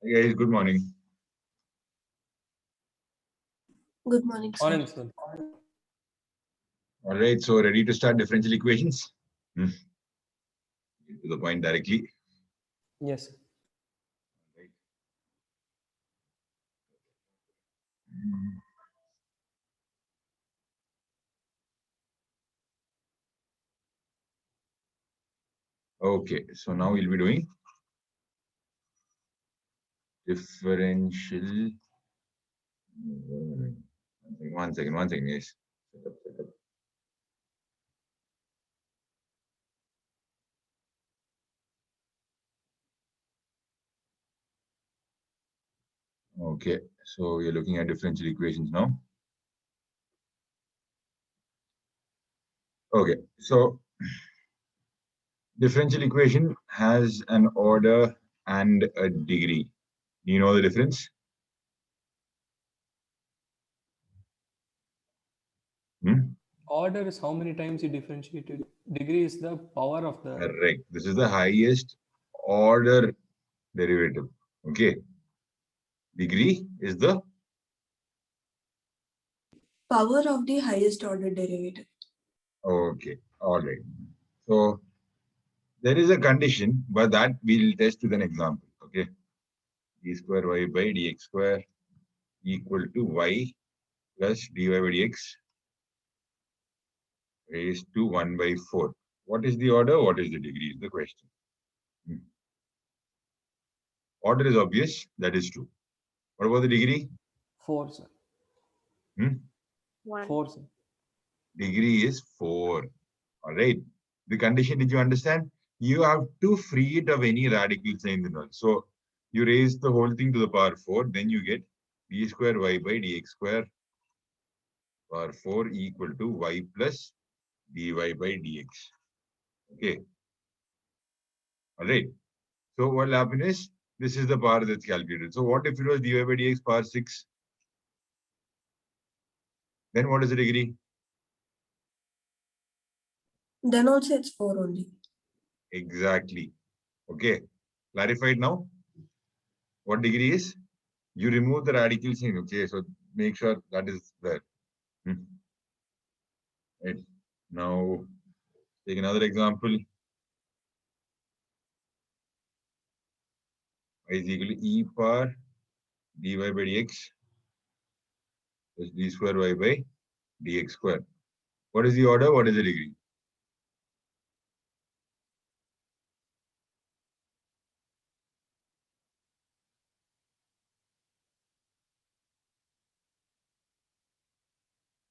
Guys, good morning. Good morning, sir. Morning, sir. All right, so ready to start differential equations? Get to the point directly. Yes. Right. Mm. Okay, so now we'll be doing differential. One second, yes. Set up. Okay, so we're looking at differential equations now. Okay, so differential equation has an order and a degree. Do you know the difference? Order is how many times you differentiated. Degree is the power of the. Correct. This is the highest order derivative. Okay. Degree is the Power of the highest order derivative. okay. All right. So there is a condition, but that we'll test with an example. Okay. D square y by dx square equal to y plus dy by dx raised to 1 by 4. What is the order? What is the degree? Is the question. Order is obvious. That is true. What about the degree? 4, sir. 4, sir. Degree is 4. All right. The condition, did you understand? You have to free it of any radical sign in all. So you raise the whole thing to the power 4, then you get d square y by dx square power 4 equal to y plus dy by dx. Okay. All right. So what will happen is, this is the power that's calculated. So what if it was dy by dx power 6? Then what is the degree? Then also it's 4 only. Exactly. Okay. Clarified now? What degree is? You remove the radical sign. Okay. So make sure that is there. Right. Now, take another example. Y is equal to e power dy by dx plus d square y by dx square. What is the order? What is the degree?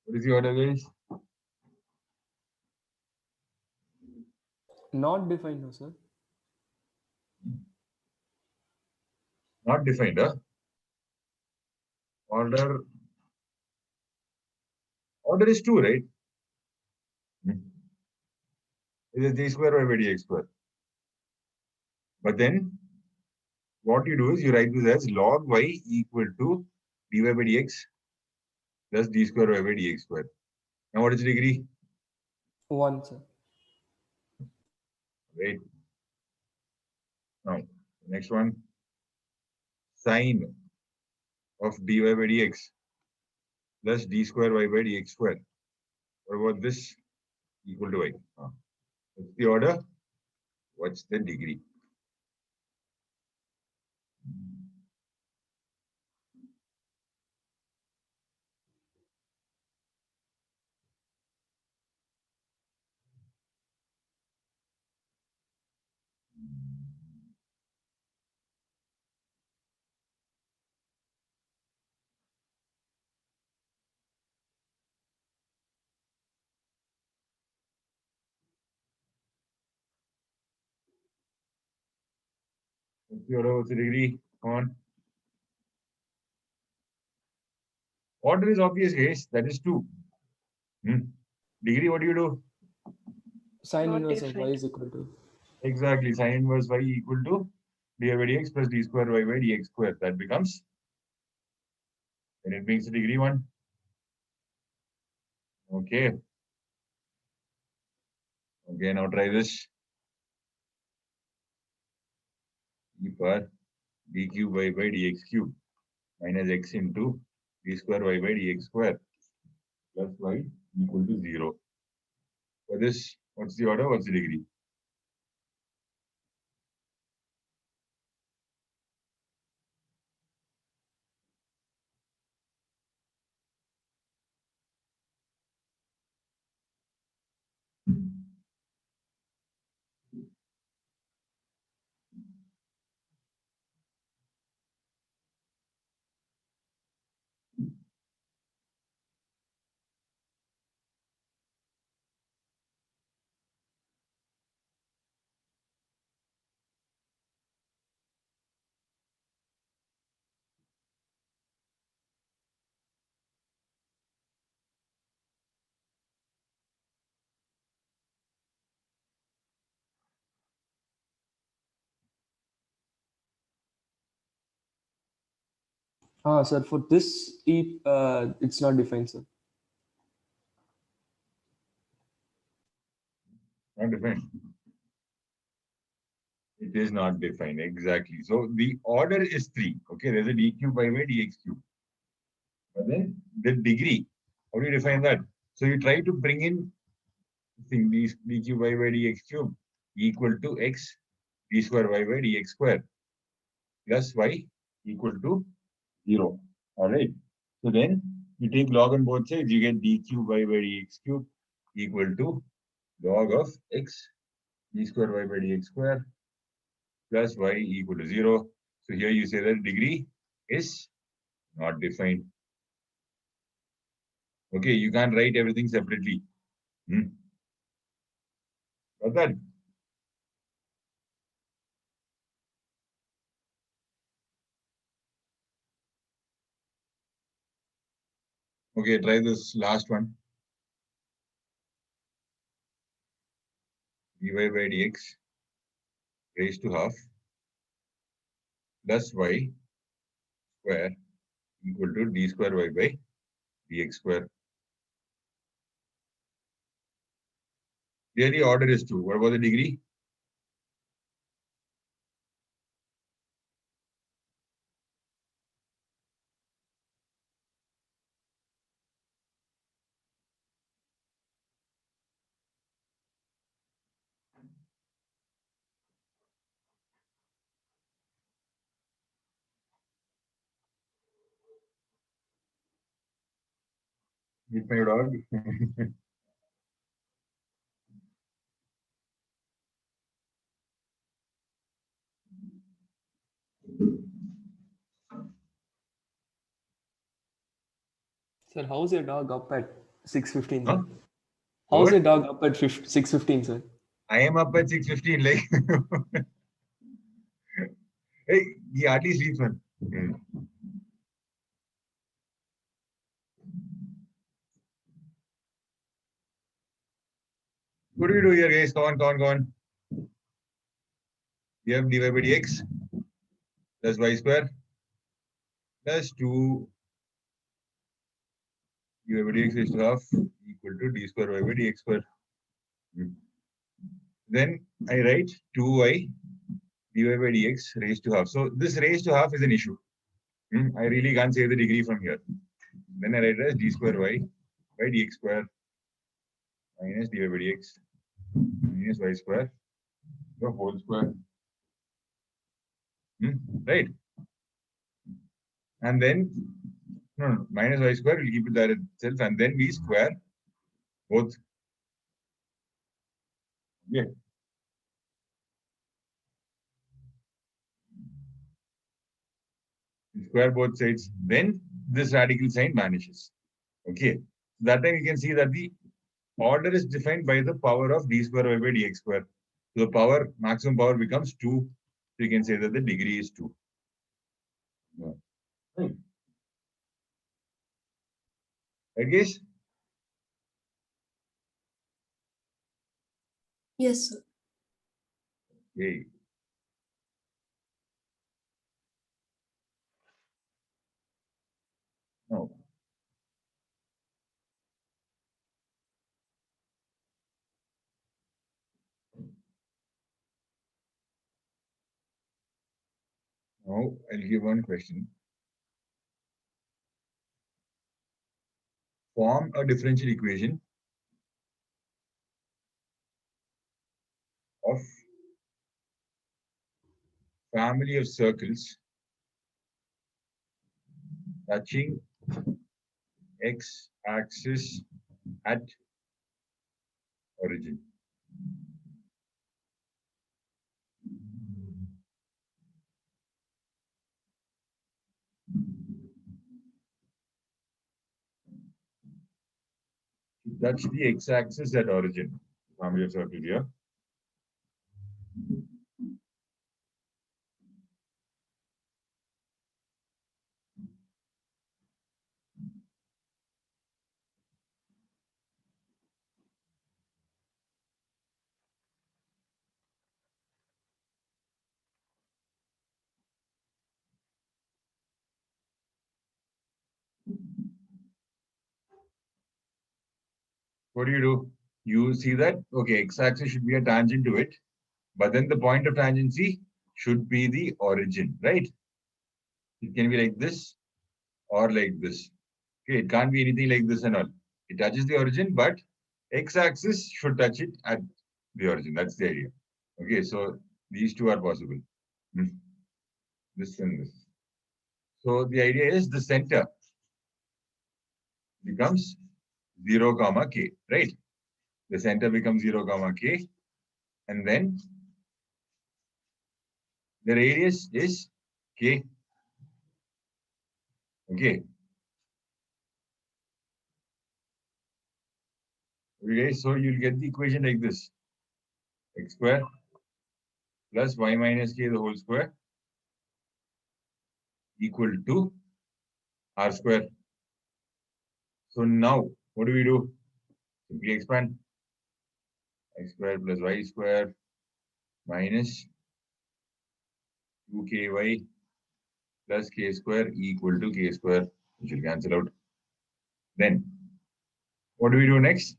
What is the order, guys? Not defined, no, sir. Not defined, huh? Order is 2, right? It is d square y by dx square. But then, what you do is you write this as log y equal to dy by dx plus d square y by dx square. Now, what is the degree? 1, sir. Right. Now, next one. Sine of dy by dx plus d square y by dx square. What about this? Equal to y. What's the order? What's the degree? What's the order? What's the degree? Come on. Order is obvious, guys. That is 2. Degree, what do you do? Sine Not inverse of y different. is equal to. Exactly. Sine inverse y equal to dy by dx plus d square y by dx square. That becomes, and it makes the degree 1. Okay. Okay, now try this. E power d cube y by dx cube minus x into d square y by dx square plus y equal to 0. For this, what's the order? What's the degree? Sir, for this it's not defined, sir. Not defined. It is not defined, exactly. So the order is 3. Okay, there's a d cube y by dx cube. But then the degree, how do you define that? So you try to bring in thing d cube y by dx cube equal to x d square y by dx square plus y equal to 0. All right. So then you take log on both sides, you get d cube y by dx cube equal to log of x d square y by dx square plus y equal to 0. So here you say that degree is not defined. Okay, you can't write everything separately. Got that? Okay, try this last one. dy by dx raised to half plus y square equal to d square y by dx square. Here the order is 2. What about the degree? Meet my dog. Sir, how's your dog up at 6:15, Huh? sir? How's What? your dog up at 6:15, sir? I am up at 6:15. Like, hey, he hardly sleeps, man. What do you do here, guys? Come on, come on, come on. We have dy by dx plus y square plus 2 dy by dx raised to half equal to d square y by dx square. Then I write 2y dy by dx raised to half. So this raised to half is an issue. I really can't say the degree from here. Then I write it as d square y by dx square minus dy by dx minus y square the whole square. Right? And then no, minus y square, we'll keep it there itself, and then we square both. Yeah. Square both sides, then this radical sign vanishes. Okay. That time you can see that the order is defined by the power of d square y by dx square. So the power, maximum power becomes 2. So you can say that the degree is 2. Yeah. Right. Right, guys? Yes, sir. Okay. No. Now I'll give one question. Form a differential equation of family of circles touching x-axis at origin. Touch the x-axis at origin. Family of circles here. What do? You see that? Okay, x-axis should be a tangent to it, but then the point of tangency should be the origin, right? It can be like this or like this. Okay, it can't be anything like this and all. It touches the origin, but x-axis should touch it at the origin. That's the idea. Okay, so these two are possible. This and this. So the idea is the center becomes 0, comma k, right? The center becomes 0, comma k, and then the radius is k. Okay. Okay, so you'll get the equation like this: x square plus y minus k the whole square equal to r square. So now, what do? Simply expand. X square plus y square minus 2ky plus k square equal to k square, which will cancel out. Then, what do we do next?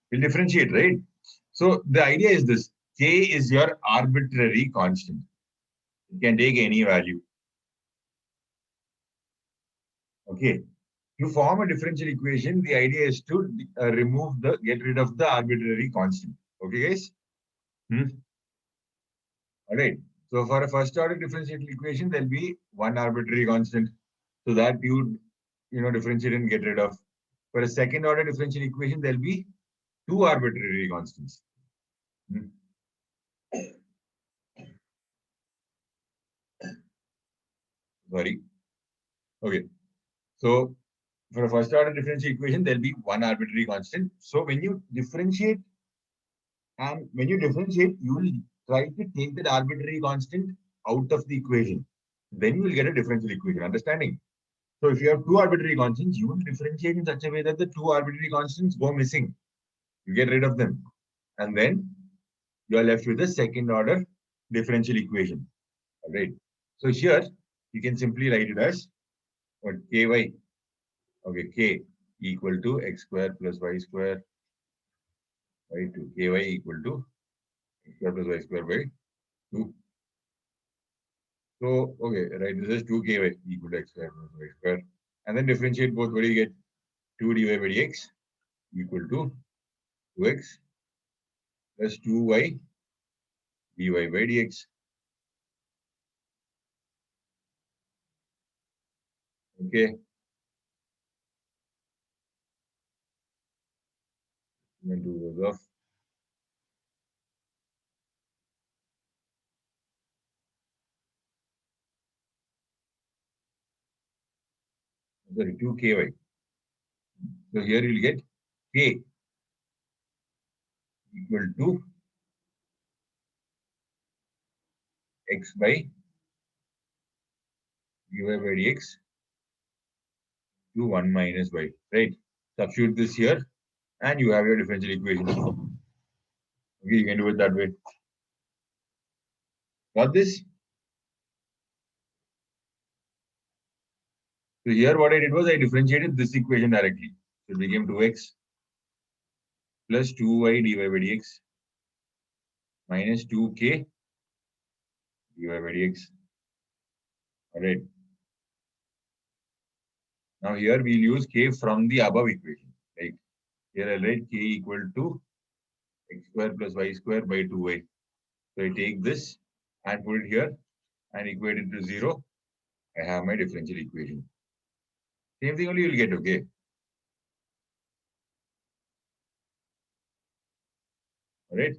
We'll differentiate, right? So the idea is this: k is your arbitrary constant. It can take any value. Okay. To form a differential equation, the idea is to get rid of the arbitrary constant. Okay, guys? All right. So for a first order differential equation, there'll be one arbitrary constant. So that you differentiate and get rid of. For a second order differential equation, there'll be two arbitrary constants. Sorry. Okay. So for a first order differential equation, there'll be one arbitrary constant. So when you differentiate, you will try to take that arbitrary constant out of the equation. Then you will get a differential equation. Understanding? So if you have two arbitrary constants, you will differentiate in such a way that the two arbitrary constants go missing. You get rid of them. And then you are left with the second order differential equation. All right. So here you can simply write it as what? Ky. Okay, k equal to x square plus y square by 2. Ky equal to x square plus y square by 2. So, okay, right, this is 2ky equal to x square plus y square. And then differentiate both. What do you get? 2 dy by dx equal to 2x plus 2y dy by dx. Okay. And 2 goes off. Sorry, 2ky. So here you'll get k equal to x by dy by dx to 1 minus y, right? Substitute this here and you have your differential equation. Okay, you can do it that way. Got this? So here what I did was I differentiated this equation directly. So it became 2x plus 2y dy by dx minus 2k dy by dx. All right. Now here we'll use k from the above equation. Like here I'll write k equal to x square plus y square by 2y. So I take this and put it here and equate it to 0. I have my differential equation. Same thing only you'll get, okay? All right.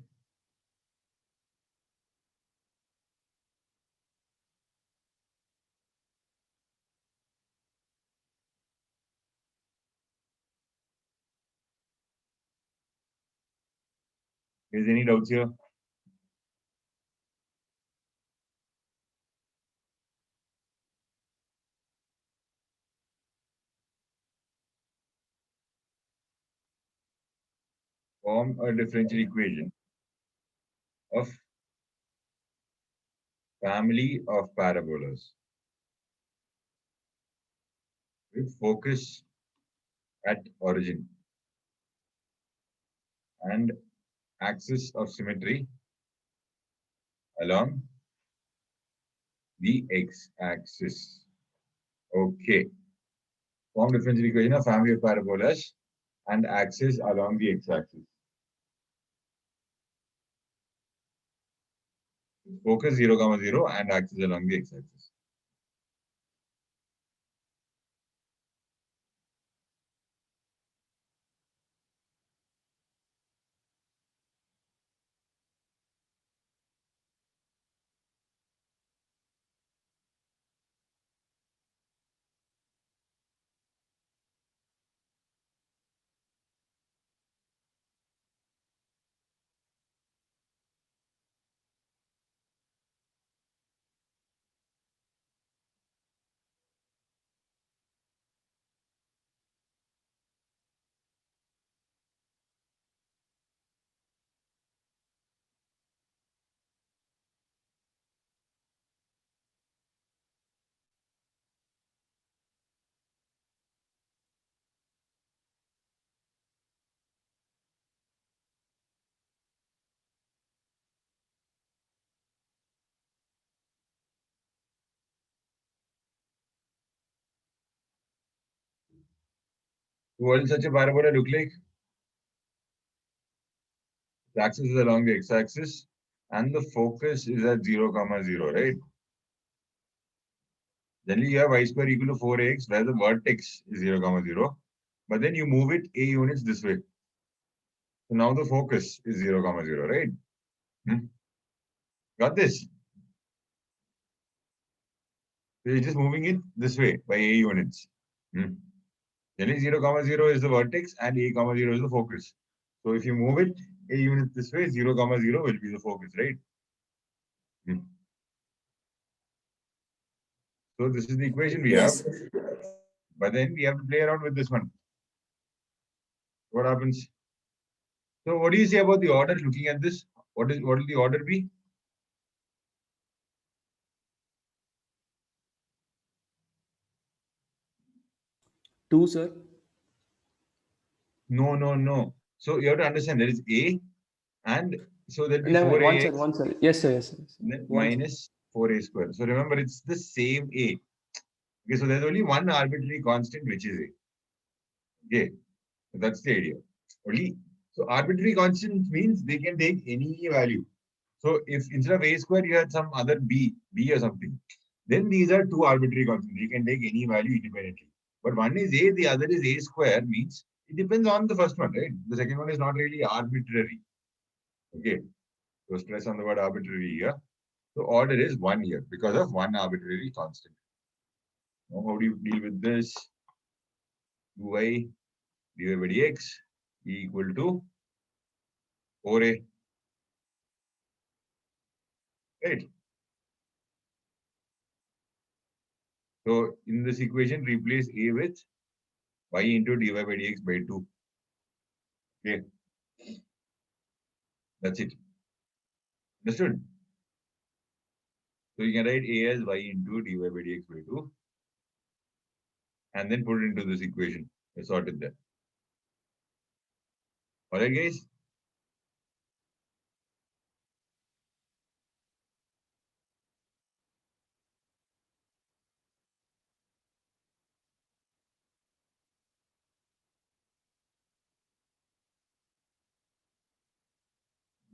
Is there any doubts here? Form a differential equation of family of parabolas with focus at origin and axis of symmetry along the x-axis. Okay. Form differential equation of family of parabolas and axis along the x-axis. Focus 0, 0 and axis along the x-axis. So what will such a parabola look like? The axis is along the x-axis and the focus is at 0, 0, right? Generally, you have y square equal to 4ax where the vertex is 0, 0. But then you move it a units this way. So now the focus is 0, 0, right? Got this? So you're just moving it this way by a units. Generally, 0, 0 is the vertex and a, 0 is the focus. So if you move it a unit this way, 0, 0 will be the focus, right? So this is the equation we have. Yes. But then we have to play around with this one. What happens? So what do you say about the order looking at this? What will the order be? Two, sir. No, no, no. So you have to understand there is A and so there'll be Never mind. 4ax One, sir. Yes, sir. Yes, sir. then One, sir. minus 4a square. So remember it's the same A. Okay, so there's only one arbitrary constant which is A. Okay, so that's the idea. Only so arbitrary constant means they can take any value. So if instead of A square you had some other B or something, then these are two arbitrary constants. You can take any value independently. But one is A, the other is A square, means it depends on the first one, right? The second one is not really arbitrary. Okay. So stress on the word arbitrary here. So order is 1 here because of one arbitrary constant. Now how do you deal with this? Uy dy by dx equal to 4a. Right. So in this equation, replace a with y into dy by dx by 2. Okay. That's it. Understood? So you can write a as y into dy by dx by 2 and then put it into this equation. I sorted that. Alright, guys?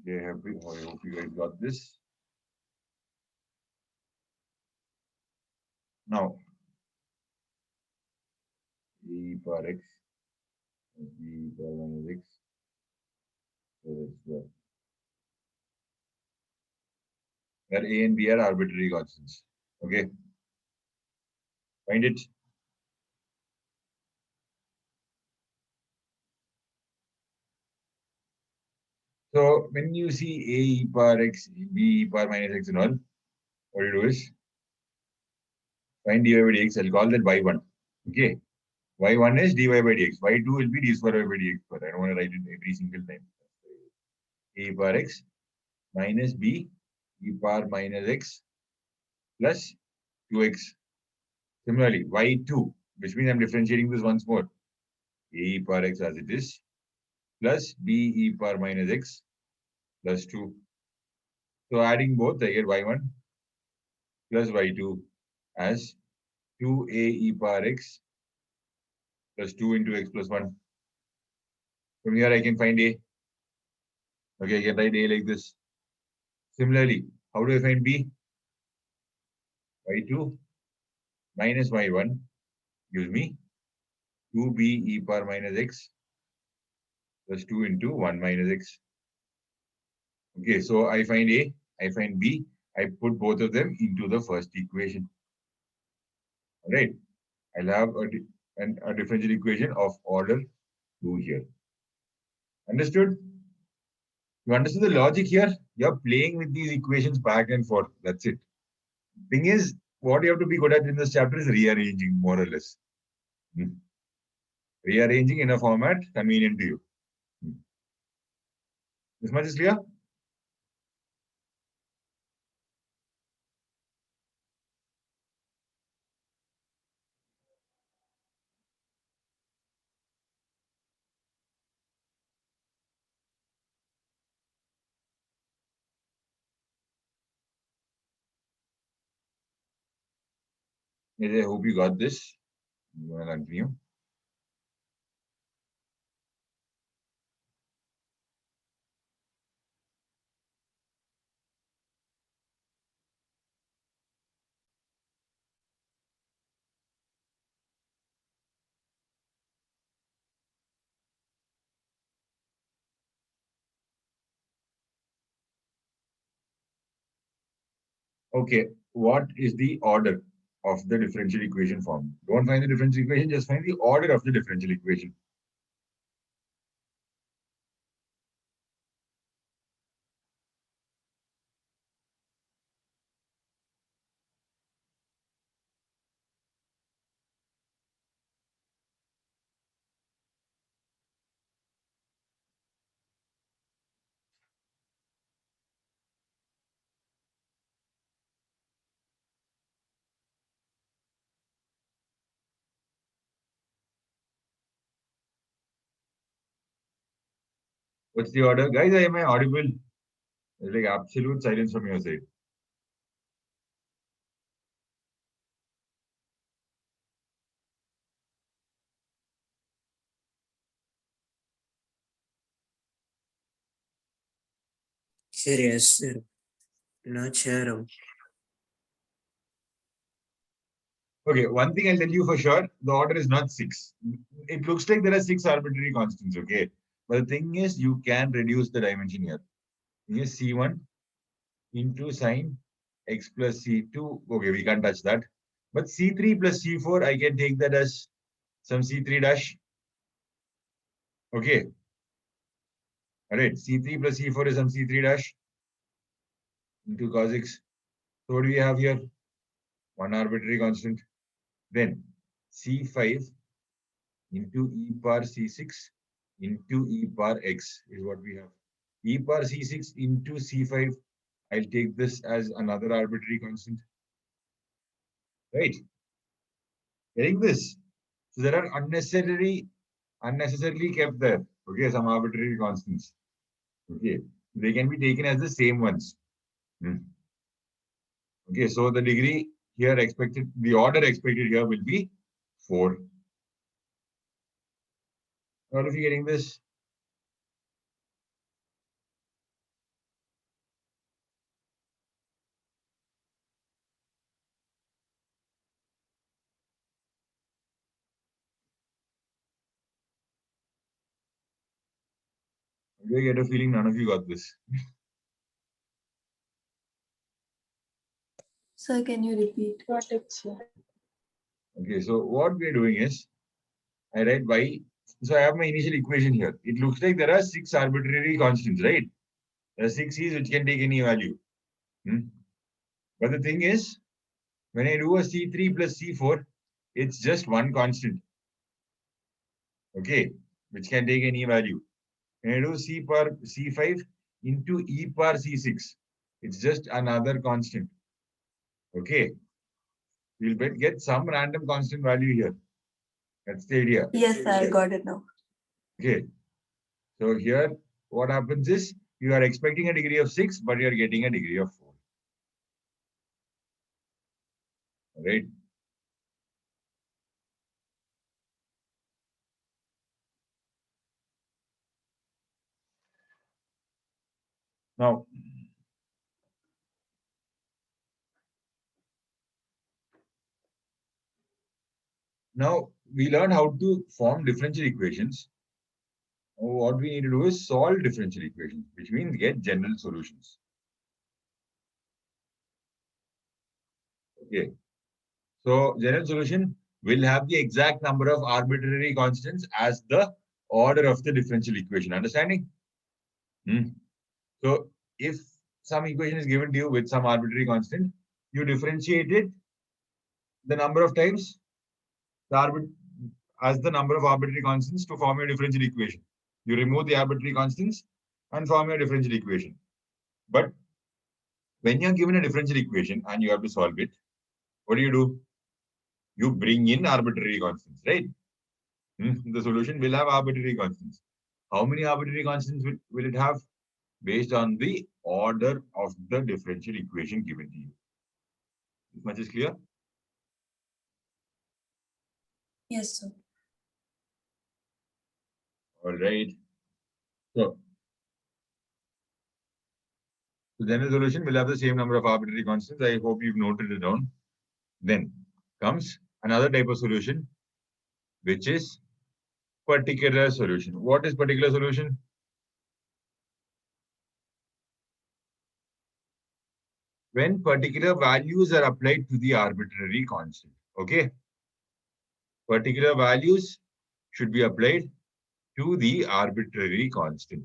Okay, I hope you guys got this. Now, e power x, b power minus x, so that's what. Where a and b are arbitrary constants. Okay, find it. So when you see a e power x, b e power minus x and all, what you do is find dy by dx. I'll call that y1. Okay, y1 is dy by dx. Y2 will be d square by dx. But I don't want to write it every single time. A e power x minus b e power minus x plus 2x. Similarly, y2, which means I'm differentiating this once more. A e power x as it is plus b e power minus x plus 2. So adding both, I get y1 plus y2 as 2a e power x plus 2 into x plus 1. From here, I can find a. Okay, I can write a like this. Similarly, how do I find b? y2 minus y1 gives me 2b e power minus x plus 2 into 1 minus x. Okay, so I find a, I find b, I put both of them into the first equation. All right, I'll have a differential equation of order 2 here. Understood? You understood the logic here? You're playing with these equations back and forth. That's it. Thing is, what you have to be good at in this chapter is rearranging, more or less. Rearranging in a format convenient to you. This much is clear? Yes, I hope you got this. I'm going to continue. Okay, what is the order of the differential equation form? Don't find the differential equation, just find the order of the differential equation. What's the order? Guys, am I audible? There's like absolute silence from your side. Sir, yes, sir. Not sure. Okay, one thing I'll tell you for sure, the order is not 6. It looks like there are 6 arbitrary constants, okay? But the thing is, you can reduce the dimension here. Here's C1 into sine x plus C2. Okay, we can't touch that. But C3 plus C4, I can take that as some C3 dash. Okay. All right, C3 plus C4 is some C3 dash into cos x. So what do we have here? One arbitrary constant. Then C5 into e power C6 into e power x is what we have. E power C6 into C5. I'll take this as another arbitrary constant. Right? Getting this? So there are unnecessarily kept there. Okay, some arbitrary constants. Okay, they can be taken as the same ones. Okay, so the degree here expected, the order expected here will be 4. All of you getting this? I get a feeling none of you got this. Sir, can you repeat? Got it, sir. Okay, so what we're doing is, I write y. So I have my initial equation here. It looks like there are 6 arbitrary constants, right? There are 6 C's which can take any value. But the thing is, when I do a C3 plus C4, it's just one constant. Okay, which can take any value. When I do C power C5 into E power C6, it's just another constant. Okay, we'll get some random constant value here. That's the idea. Yes, sir, I got it now. Okay, so here what happens is you are expecting a degree of 6, but you are getting a degree of 4. Right? Now we learned how to form differential equations. What we need to do is solve differential equations, which means get general solutions. Okay. So general solution will have the exact number of arbitrary constants as the order of the differential equation. Understanding? So if some equation is given to you with some arbitrary constant, you differentiate it the number of times as the number of arbitrary constants to form your differential equation. You remove the arbitrary constants and form your differential equation. But when you're given a differential equation and you have to solve it, what do? You bring in arbitrary constants, right? The solution will have arbitrary constants. How many arbitrary constants will it have? Based on the order of the differential equation given to you. This much is clear? Yes, sir. All right. So the general solution will have the same number of arbitrary constants. I hope you've noted it down. Then comes another type of solution, which is particular solution. What is particular solution? When particular values are applied to the arbitrary constant. Okay. Particular values should be applied to the arbitrary constant.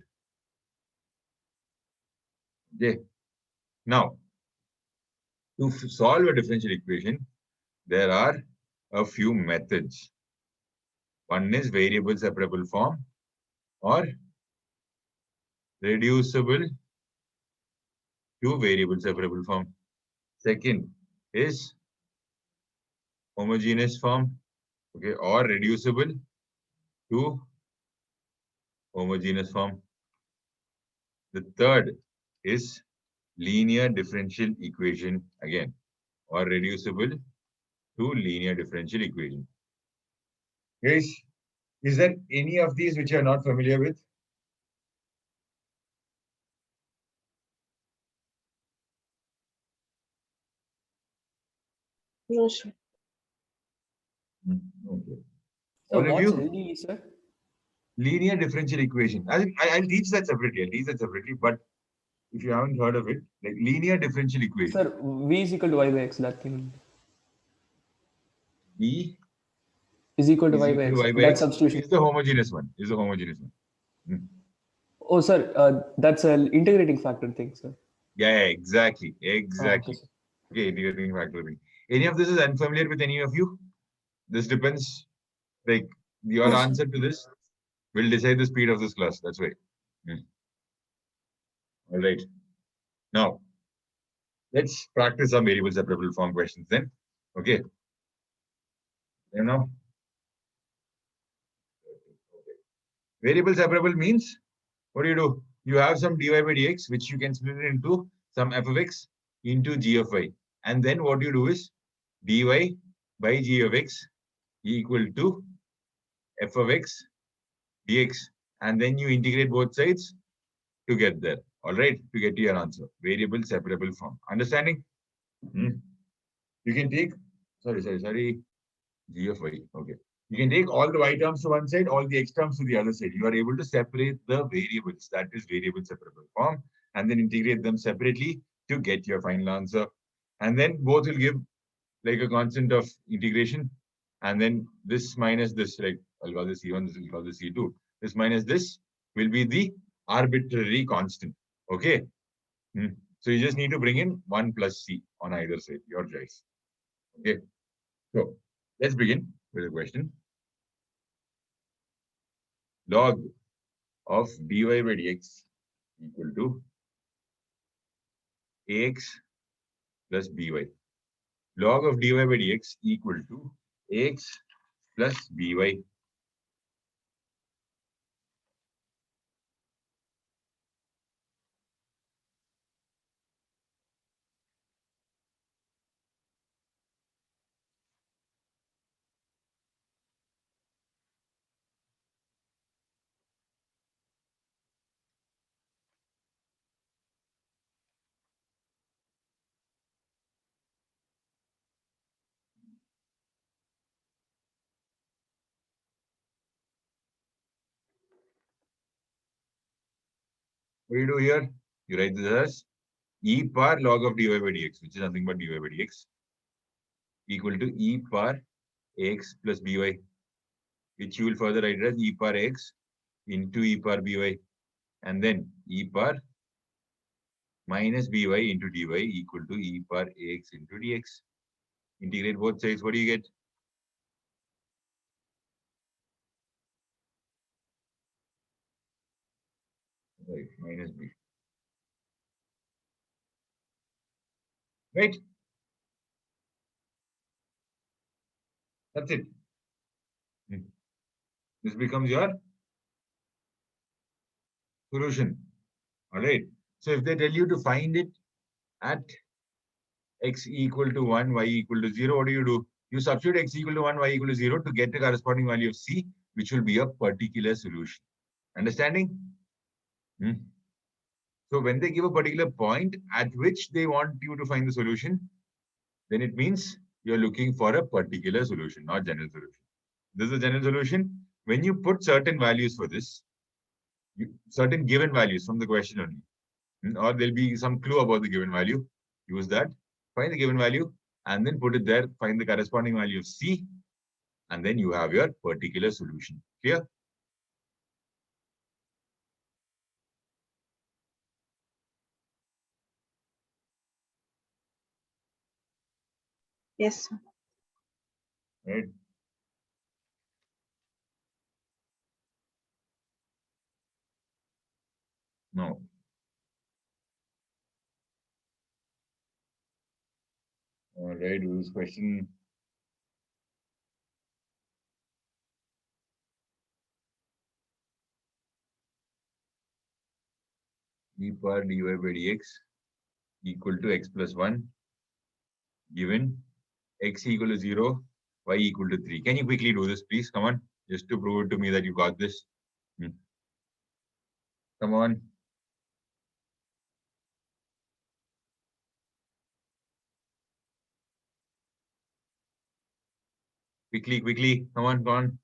Okay. Now, to solve a differential equation, there are a few methods. One is variable separable form or reducible to variable separable form. Second is homogeneous form, okay, or reducible to homogeneous form. The third is linear differential equation again, or reducible to linear differential equation. Guys, is there any of these which you are not familiar with? No, sir. Okay. So All of what's you? LDE, sir? Linear differential equation. I'll teach that separately. But if you haven't heard of it, like linear differential equation. Sir, V is equal to Y by X, that thing. V is equal to is Y equal by to X. Y by That X substitution. is the homogeneous one. Oh, sir, that's an integrating factor thing, sir. Yeah, exactly. Okay, sir. Okay, integrating factor thing. Any of this is unfamiliar with any of you? This depends. Like your Yes, sir. answer to this will decide the speed of this class. That's why. All right. Now, let's practice some variable separable form questions then. Okay. Now, variable separable means what do? You have some dy by dx, which you can split it into some f of x into g of y. And then what you do is dy by g of x equal to f of x dx. And then you integrate both sides to get there. All right, to get to your answer. Variable separable form. Understanding? You can take, sorry, g of y. Okay. You can take all the y terms to one side, all the x terms to the other side. You are able to separate the variables, that is variable separable form, and then integrate them separately to get your final answer. And then both will give like a constant of integration. And then this minus this, like I'll call this C1, this will call this C2. This minus this will be the arbitrary constant. Okay. So you just need to bring in 1 plus C on either side, your choice. Okay. So let's begin with the question. Log of dy by dx equal to ax plus by. Log of dy by dx equal to ax plus by. What do you do here? You write this as e power log of dy by dx, which is nothing but dy by dx, equal to e power ax plus by, which you will further write as e power x into e power by, and then e power minus by into dy equal to e power ax into dx. Integrate both sides. What do you get? Right, minus b. Right? That's it. This becomes your solution. All right. So if they tell you to find it at x equal to 1, y equal to 0, what do? You substitute x equal to 1, y equal to 0 to get the corresponding value of c, which will be a particular solution. Understanding? So when they give a particular point at which they want you to find the solution, then it means you're looking for a particular solution, not general solution. This is a general solution. When you put certain values for this, certain given values from the question only, or there'll be some clue about the given value, use that, find the given value, and then put it there, find the corresponding value of C, and then you have your particular solution. Clear? Yes, sir. Right? No. All right, this question. E power dy by dx equal to x plus 1 given x equal to 0, y equal to 3. Can you quickly do this, please? Come on, just to prove it to me that you got this. Come on. Quickly, quickly. Come on, come on.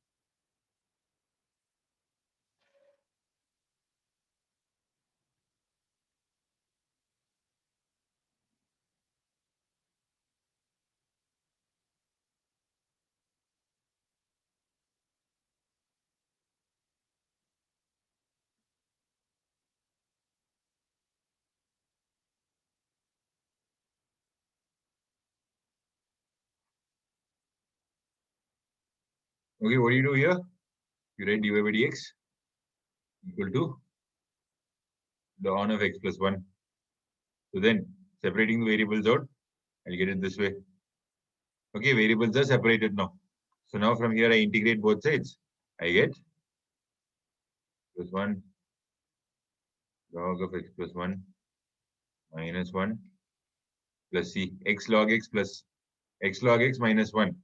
Okay, what do you do here? You write dy by dx equal to ln of x plus 1. So then, separating the variables out, I'll get it this way. Okay, variables are separated now. So now from here, I integrate both sides. I get plus 1 log of x plus 1 minus 1 plus c, x log x plus x log x minus 1.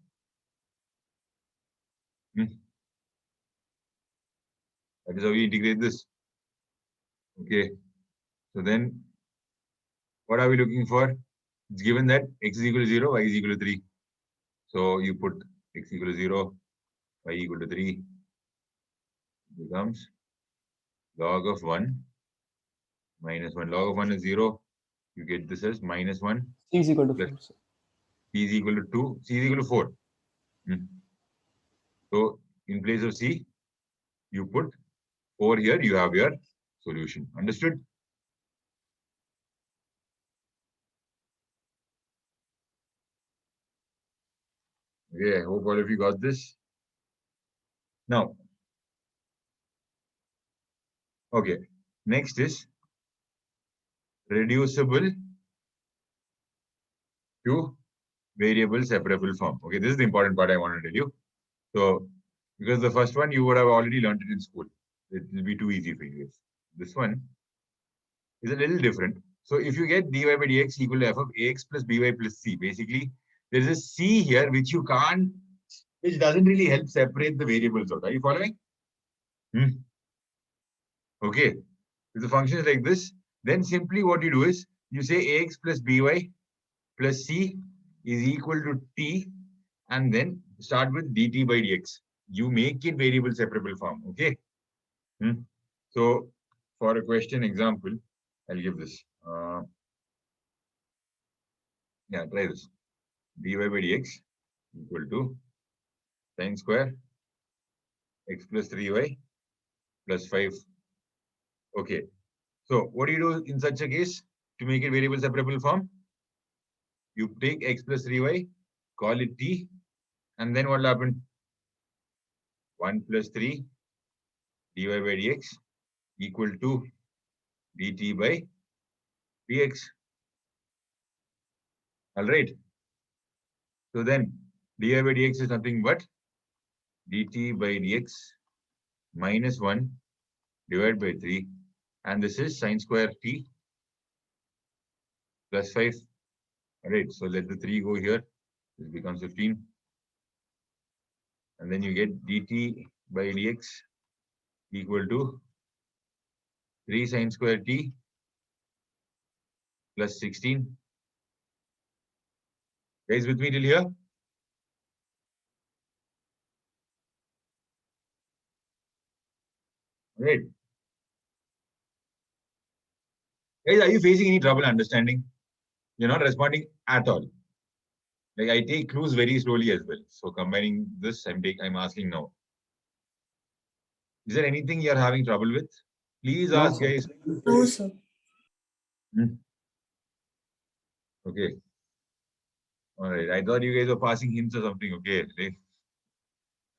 That is how we integrate this. Okay. So then, what are we looking for? It's given that x is equal to 0, y is equal to 3. So you put x equal to 0, y equal to 3 becomes log of 1 minus 1. Log of 1 is 0. You get this as minus 1. C is equal to Plus 4. Sir. C is equal to 2. C is equal to 4. So in place of C, you put 4 here. You have your solution. Understood? Okay, I hope all of you got this. Now, okay, next is reducible to variable separable form. Okay, this is the important part I want to tell you. So, because the first one you would have already learned it in school, it will be too easy for you. This one is a little different. So, if you get dy by dx equal to f of ax plus by plus c, basically there is a c here which you can't, which doesn't really help separate the variables out. Are you following? Okay, if the function is like this, then simply what you do is you say ax plus by plus c is equal to t, and then start with dt by dx. You make it variable separable form. Okay. So for a question example, I'll give this. Yeah, try this. dy by dx equal to sin square x plus 3y plus 5. Okay. So what do you do in such a case to make it variable separable form? You take x plus 3y, call it t, and then what will happen? 1 plus 3 dy by dx equal to dt by dx. All right. So then dy by dx is nothing but dt by dx minus 1 divided by 3. And this is sin square t plus 5. All right. So let the 3 go here. This becomes 15. And then you get dt by dx equal to 3 sin square t plus 16. Guys, with me till here? All right. Guys, are you facing any trouble understanding? You're not responding at all. Like I take clues very slowly as well. So combining this, I'm asking now. Is there anything you're having trouble with? Please No, ask, sir. guys. No, sir. Okay. All right. I thought you guys were passing hints or something. Okay.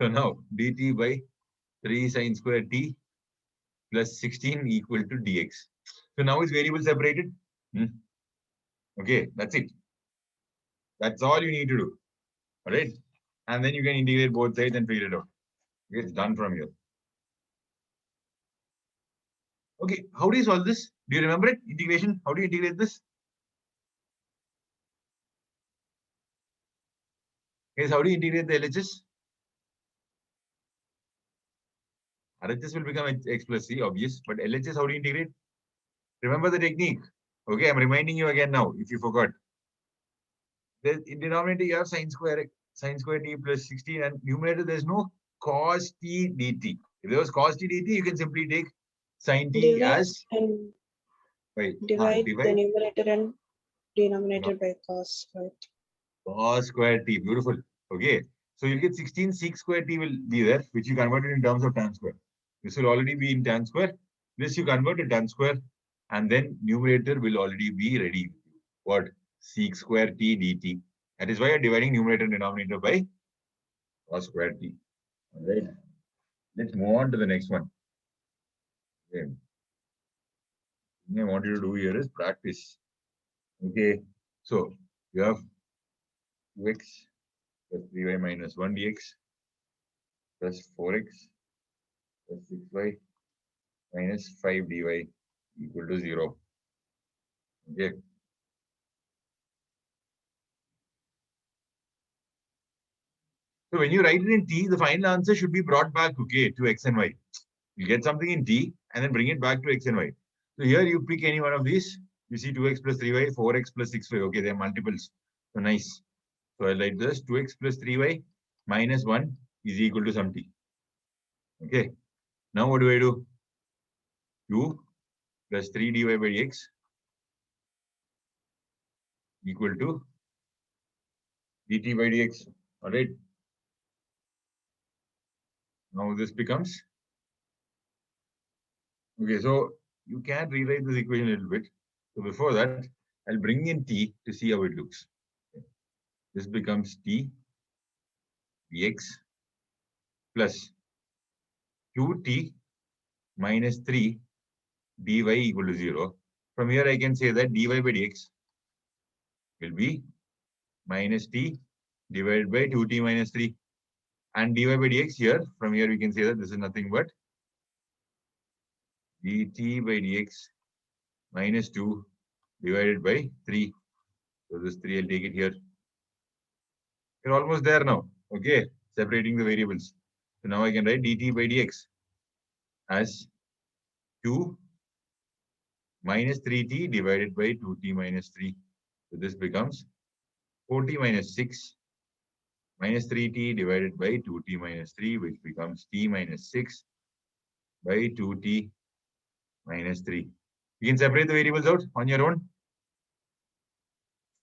So now dt by 3 sin square t plus 16 equal to dx. So now it's variable separated. Okay, that's it. That's all you need to do. All right. And then you can integrate both sides and figure it out. Okay, it's done from here. Okay, how do you solve this? Do you remember it? Integration. How do you integrate this? Guys, how do you integrate the LHS? RHS will become x plus c, obvious. But LHS, how do you integrate? Remember the technique. Okay, I'm reminding you again now, if you forgot. In denominator, you have sin square t plus 16, and numerator, there's no cos t dt. If there was cos t dt, you can simply take sin t as divide the numerator and denominator by cos, right? Cos square t, beautiful. Okay, so you'll get 16 sec square t will be there, which you converted in terms of tan square. This will already be in tan square. This you convert to tan square, and then numerator will already be ready. What? Sec square t dt. That is why you're dividing numerator and denominator by cos square t. All right. Let's move on to the next one. Okay. What I want you to do here is practice. Okay. So you have 2x plus 3y minus 1 dx plus 4x plus 6y minus 5 dy equal to 0. Okay. So when you write it in t, the final answer should be brought back, okay, to x and y. You get something in t and then bring it back to x and y. So here you pick any one of these. You see 2x plus 3y, 4x plus 6y. Okay, they are multiples. So nice. So I write this 2x plus 3y minus 1 is equal to some t. Okay. Now what do I do? Q plus 3 dy by dx equal to dt by dx. All right. Now this becomes, okay, so you can rewrite this equation a little bit. So before that, I'll bring in t to see how it looks. This becomes t dx plus 2t minus 3 dy equal to 0. From here, I can say that dy by dx will be minus t divided by 2t minus 3. And dy by dx here, from here we can say that this is nothing but dt by dx minus 2 divided by 3. So this 3, I'll take it here. You're almost there now. Okay, separating the variables. So now I can write dt by dx as 2 minus 3t divided by 2t minus 3. So this becomes 4t minus 6 minus 3t divided by 2t minus 3, which becomes t minus 6 by 2t minus 3. You can separate the variables out on your own.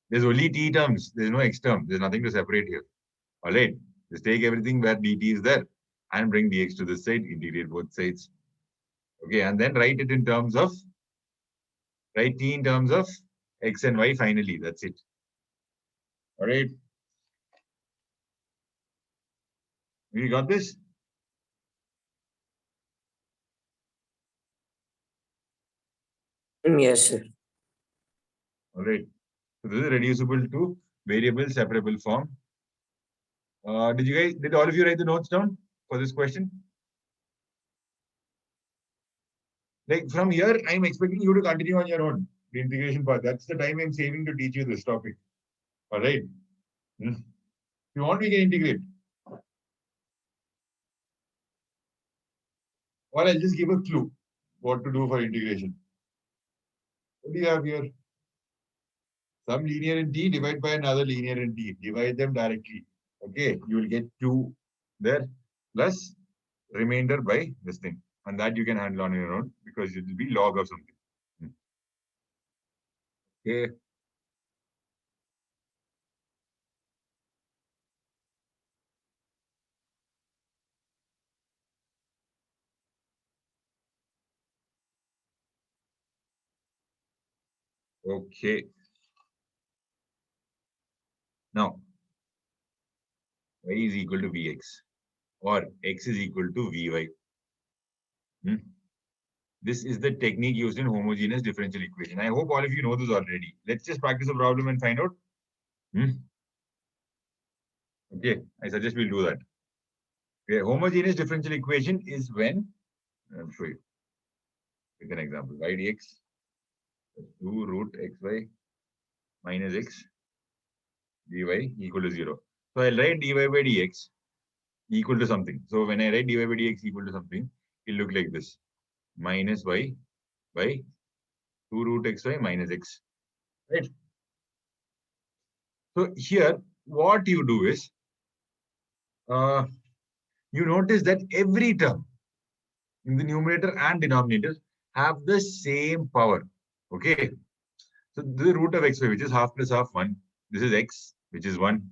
There's only t terms. There's no x term. There's nothing to separate here. All right. Just take everything where dt is there and bring dx to this side, integrate both sides. Okay, and then write it in terms of, write t in terms of x and y finally. That's it. All right. You got this? Yes, sir. All right. So this is reducible to variable separable form. Did all of you write the notes down for this question? Like from here, I'm expecting you to continue on your own, the integration part. That's the time I'm saving to teach you this topic. All right. If you want, we can integrate. Or I'll just give a clue what to do for integration. What do you have here? Some linear in t, divide by another linear in t. Divide them directly. Okay, you will get 2 there plus remainder by this thing. And that you can handle on your own because it will be log of something. Okay. Okay. Now, y is equal to vx or x is equal to vy. This is the technique used in homogeneous differential equation. I hope all of you know this already. Let's just practice a problem and find out. Okay, I suggest we'll do that. Okay, homogeneous differential equation is when, I'll show you. Take an example, y dx 2 root xy minus x dy equal to 0. So I'll write dy by dx equal to something. So when I write dy by dx equal to something, it'll look like this. Minus y by 2 root xy minus x. Right? So here, what you do is, you notice that every term in the numerator and denominator have the same power. Okay. So the root of xy, which is half plus half 1. This is x, which is 1.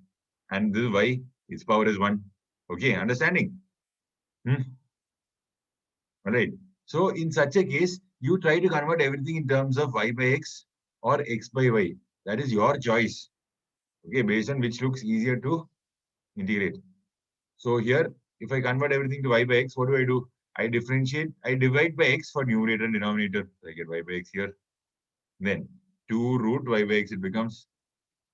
And this is y, its power is 1. Okay, understanding? All right. So in such a case, you try to convert everything in terms of y by x or x by y. That is your choice. Okay, based on which looks easier to integrate. So here, if I convert everything to y by x, what do? I differentiate, I divide by x for numerator and denominator. So I get y by x here. Then 2 root y by x, it becomes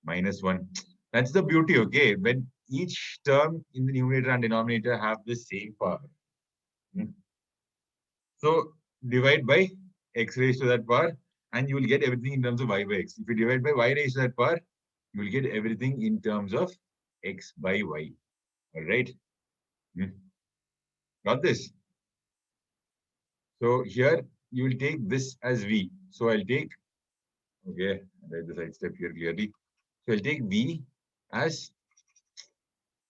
minus 1. That's the beauty, okay? When each term in the numerator and denominator have the same power. So divide by x raised to that power and you will get everything in terms of y by x. If you divide by y raised to that power, you will get everything in terms of x by y. All right. Got this? So here you will take this as v. So I'll take, okay, I'll write the side step here clearly. So I'll take v as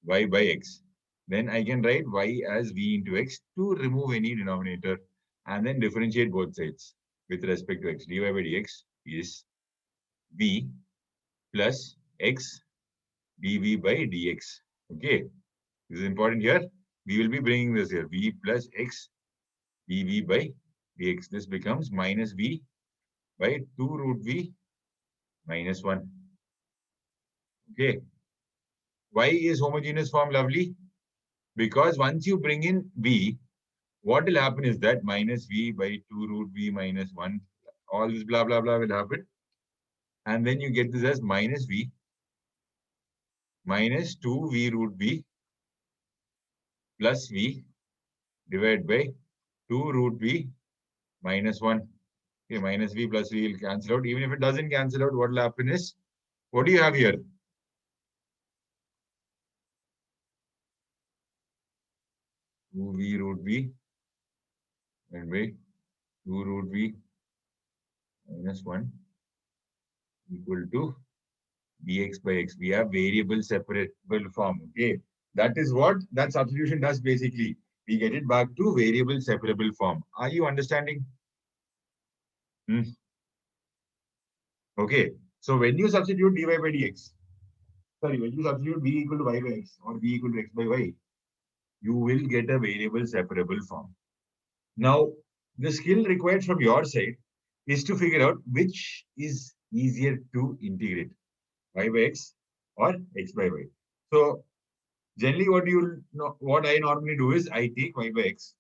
y by x. then I can write y as v into x to remove any denominator and then differentiate both sides with respect to x. dy by dx is v plus x dv by dx. Okay, this is important here. We will be bringing this here, v plus x dv by dx. This becomes minus v by 2 root v minus 1. Okay. Why is homogeneous form lovely? Because once you bring in v, what will happen is that minus v by 2 root v minus 1, all this blah blah blah will happen. And then you get this as minus v minus 2v root v plus v divided by 2 root v minus 1. Okay, minus v plus v will cancel out. Even if it doesn't cancel out, what will happen is, what do you have here? 2v root v and by 2 root v minus 1 equal to dx by x. We have variable separable form. Okay, that is what that substitution does basically. We get it back to variable separable form. Are you understanding? Okay, so when you substitute dy by dx, sorry, when you substitute v equal to y by x or v equal to x by y, you will get a variable separable form. Now, the skill required from your side is to figure out which is easier to integrate, y by x or x by y. So, generally, what I normally do is I take y by x.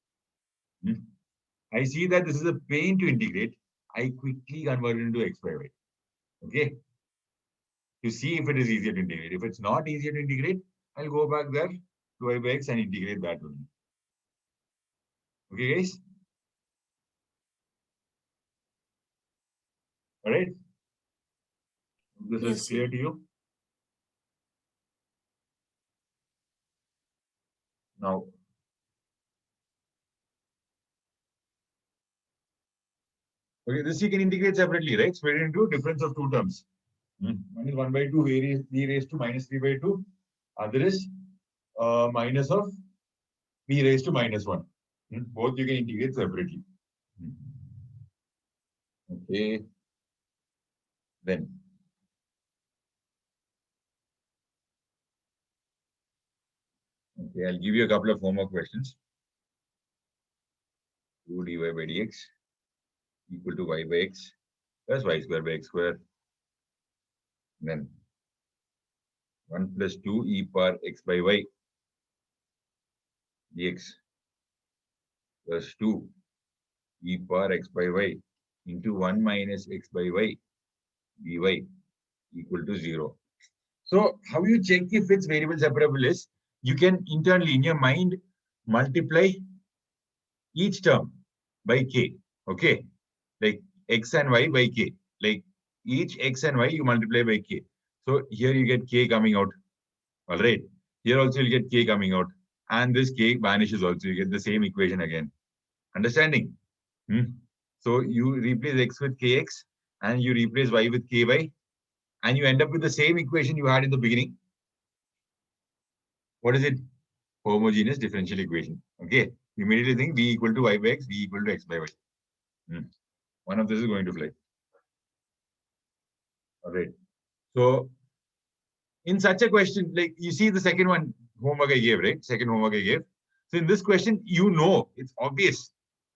I see that this is a pain to integrate. I quickly convert it into x by y. Okay, to see if it is easier to integrate. If it's not easier to integrate, I'll go back there to y by x and integrate that only. Okay, guys. All right. This Yes, is clear to you. Now, okay, this you can integrate separately, right? Split it into difference of two terms. One is 1 by 2 v raised to minus 3 by 2. Other is minus of v raised to minus 1. Both you can integrate separately. Okay. Then. Okay, I'll give you a couple of homework questions. 2 dy by dx equal to y by x plus y square by x square. Then 1 plus 2 e power x by y dx plus 2 e power x by y into 1 minus x by y dy equal to 0. So how you check if it's variable separable is, you can internally in your mind multiply each term by k. Okay, like x and y by k. Like each x and y you multiply by k. So here you get k coming out. All right. Here also you'll get k coming out. And this k vanishes also. You get the same equation again. Understanding? So you replace x with kx and you replace y with ky. And you end up with the same equation you had in the beginning. What is it? Homogeneous differential equation. Okay. You immediately think v equal to y by x, v equal to x by y. One of this is going to fly. All right. So in such a question, like you see the second one homework I gave, right? Second homework I gave. So in this question, you know, it's obvious.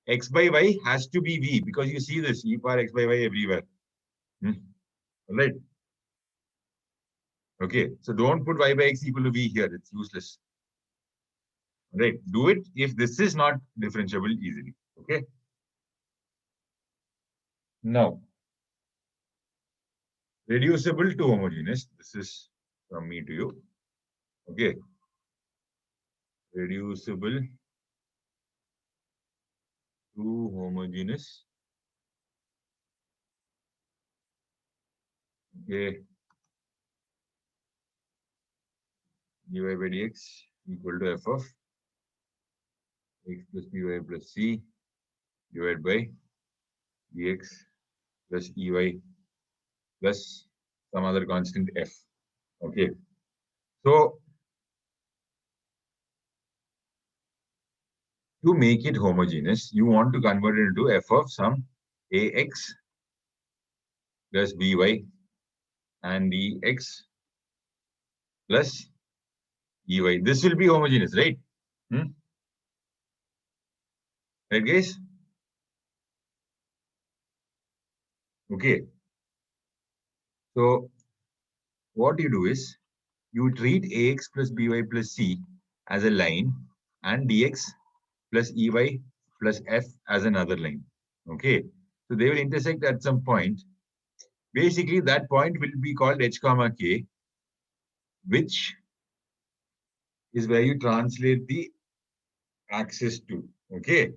X by y has to be v because you see this e power x by y everywhere. All right. Okay. So don't put y by x equal to v here. It's useless. All right. Do it if this is not differentiable easily. Okay. Now, reducible to homogeneous. This is from me to you. Okay. Reducible to homogeneous. Okay. dy by dx equal to f of x plus by plus c divided by dx plus ey plus some other constant f. Okay. So to make it homogeneous, you want to convert it into f of some ax plus by and dx plus ey. This will be homogeneous, right? Right, guys? Okay. So what you do is you treat ax plus by plus c as a line and dx plus ey plus f as another line. Okay. So they will intersect at some point. Basically, that point will be called h comma k, which is where you translate the axis to. Okay.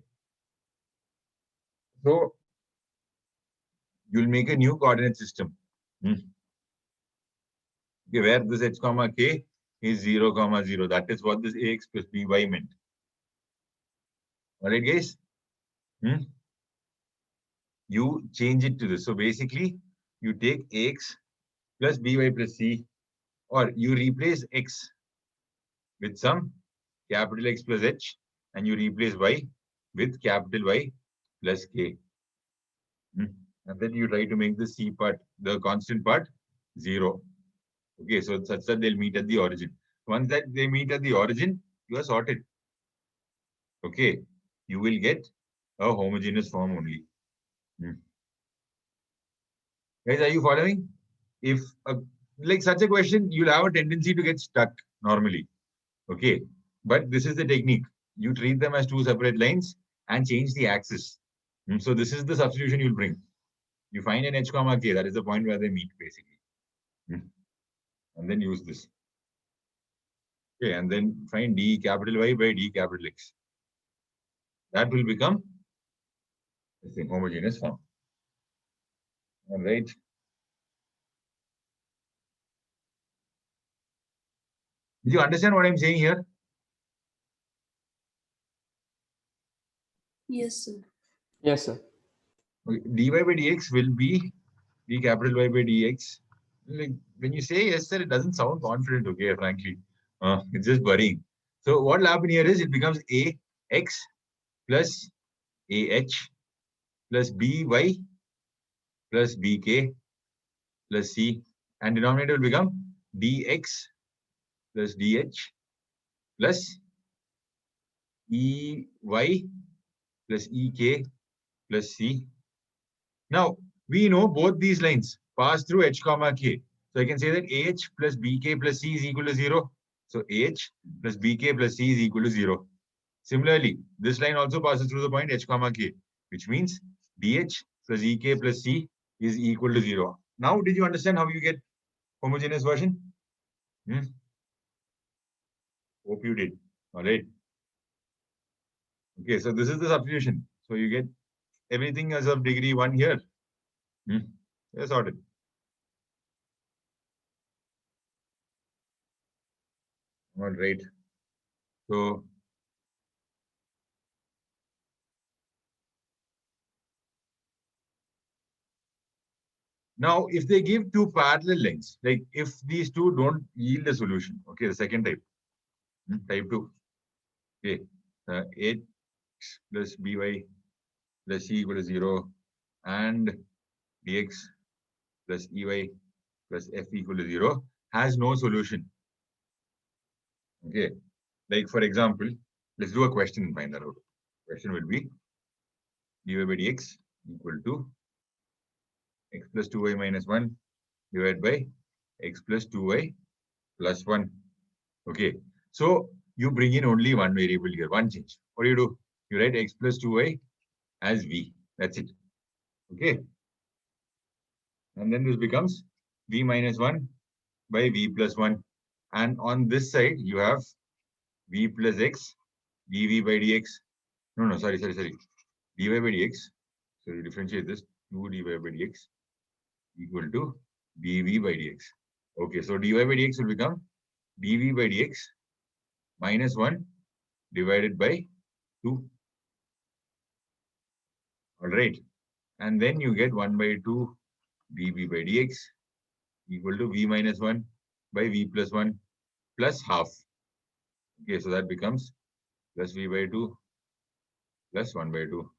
So you'll make a new coordinate system. Okay, where this h comma k is 0 comma 0. That is what this ax plus by meant. All right, guys. You change it to this. So basically, you take ax plus by plus c, or you replace x with some capital X plus h, and you replace y with capital Y plus k. And then you try to make the c part, the constant part, 0. Okay, so such that they'll meet at the origin. Once that they meet at the origin, you are sorted. Okay, you will get a homogeneous form only. Guys, are you following? If like such a question, you'll have a tendency to get stuck normally. Okay, but this is the technique. You treat them as two separate lines and change the axis. So this is the substitution you'll bring. You find an h comma k, that is the point where they meet basically. And then use this. Okay, and then find d capital Y by d capital X. That will become the same homogeneous form. All right. Did you understand what I'm saying here? Yes, sir. Yes, sir. Okay, dy by dx will be d capital Y by dx. Like when you say yes, sir, it doesn't sound confident, okay, frankly. It's just worrying. So what will happen here is it becomes ax plus ah plus by plus bk plus c, and denominator will become dx plus dh plus ey plus ek plus c. Now, we know both these lines pass through h comma k. So I can say that ah plus bk plus c is equal to 0. So ah plus bk plus c is equal to 0. Similarly, this line also passes through the point h comma k, which means dh plus ek plus c is equal to 0. Now, did you understand how you get homogeneous version? Hope you did. All right. Okay, so this is the substitution. So you get everything as of degree 1 here. They're sorted. All right. So now, if they give two parallel lengths, like if these two don't yield a solution, okay, the second type, type 2, okay, h plus by plus c equal to 0 and dx plus ey plus f equal to 0 has no solution. Okay, like for example, let's do a question and find that out. Question will be dy by dx equal to x plus 2y minus 1 divided by x plus 2y plus 1. Okay, so you bring in only one variable here, one change. What do? You write x plus 2y as v. That's it. Okay. And then this becomes v minus 1 by v plus 1. And on this side, you have v plus x dv by dx. No, sorry. dy by dx. So you differentiate this 2 dy by dx equal to dv by dx. Okay, so dy by dx will become dv by dx minus 1 divided by 2. All right. And then you get 1 by 2 dv by dx equal to v minus 1 by v plus 1 plus half. Okay, so that becomes plus v by 2 plus 1 by 2.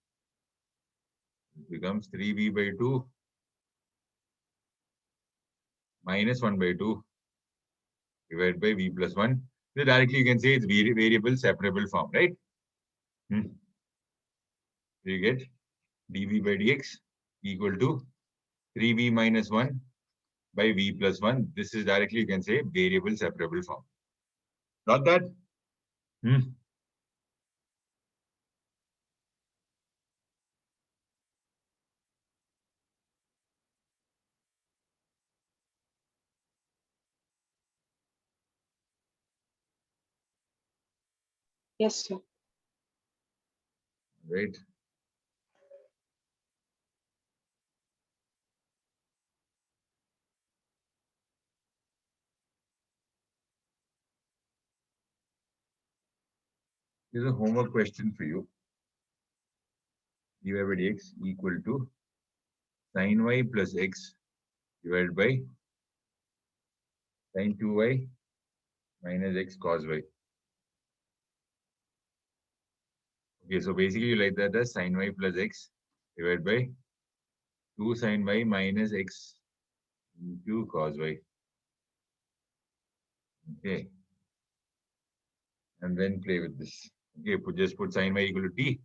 It becomes 3v by 2 minus 1 by 2 divided by v plus 1. So directly you can say it's variable separable form, right? You get dv by dx equal to 3v minus 1 by v plus 1. This is directly you can say variable separable form. Got that? Yes, sir. Right. Here's a homework question for you. dy by dx equal to sin y plus x divided by sin 2y minus x cos y. Okay, so basically you like that as sin y plus x divided by 2 sin y minus x into cos y. Okay. And then play with this. Okay, just put sin y equal to t.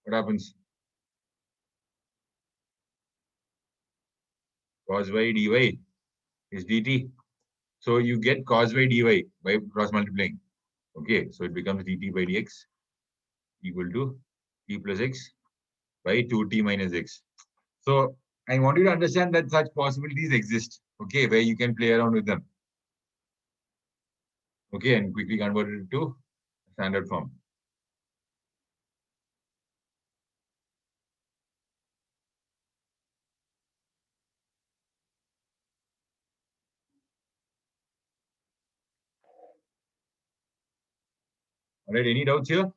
What happens? Cos y dy is dt. So you get cos y dy by cross multiplying. Okay, so it becomes dt by dx equal to t plus x by 2t minus x. So I want you to understand that such possibilities exist. Okay, where you can play around with them. Okay, and quickly convert it to standard form. All right, any doubts here?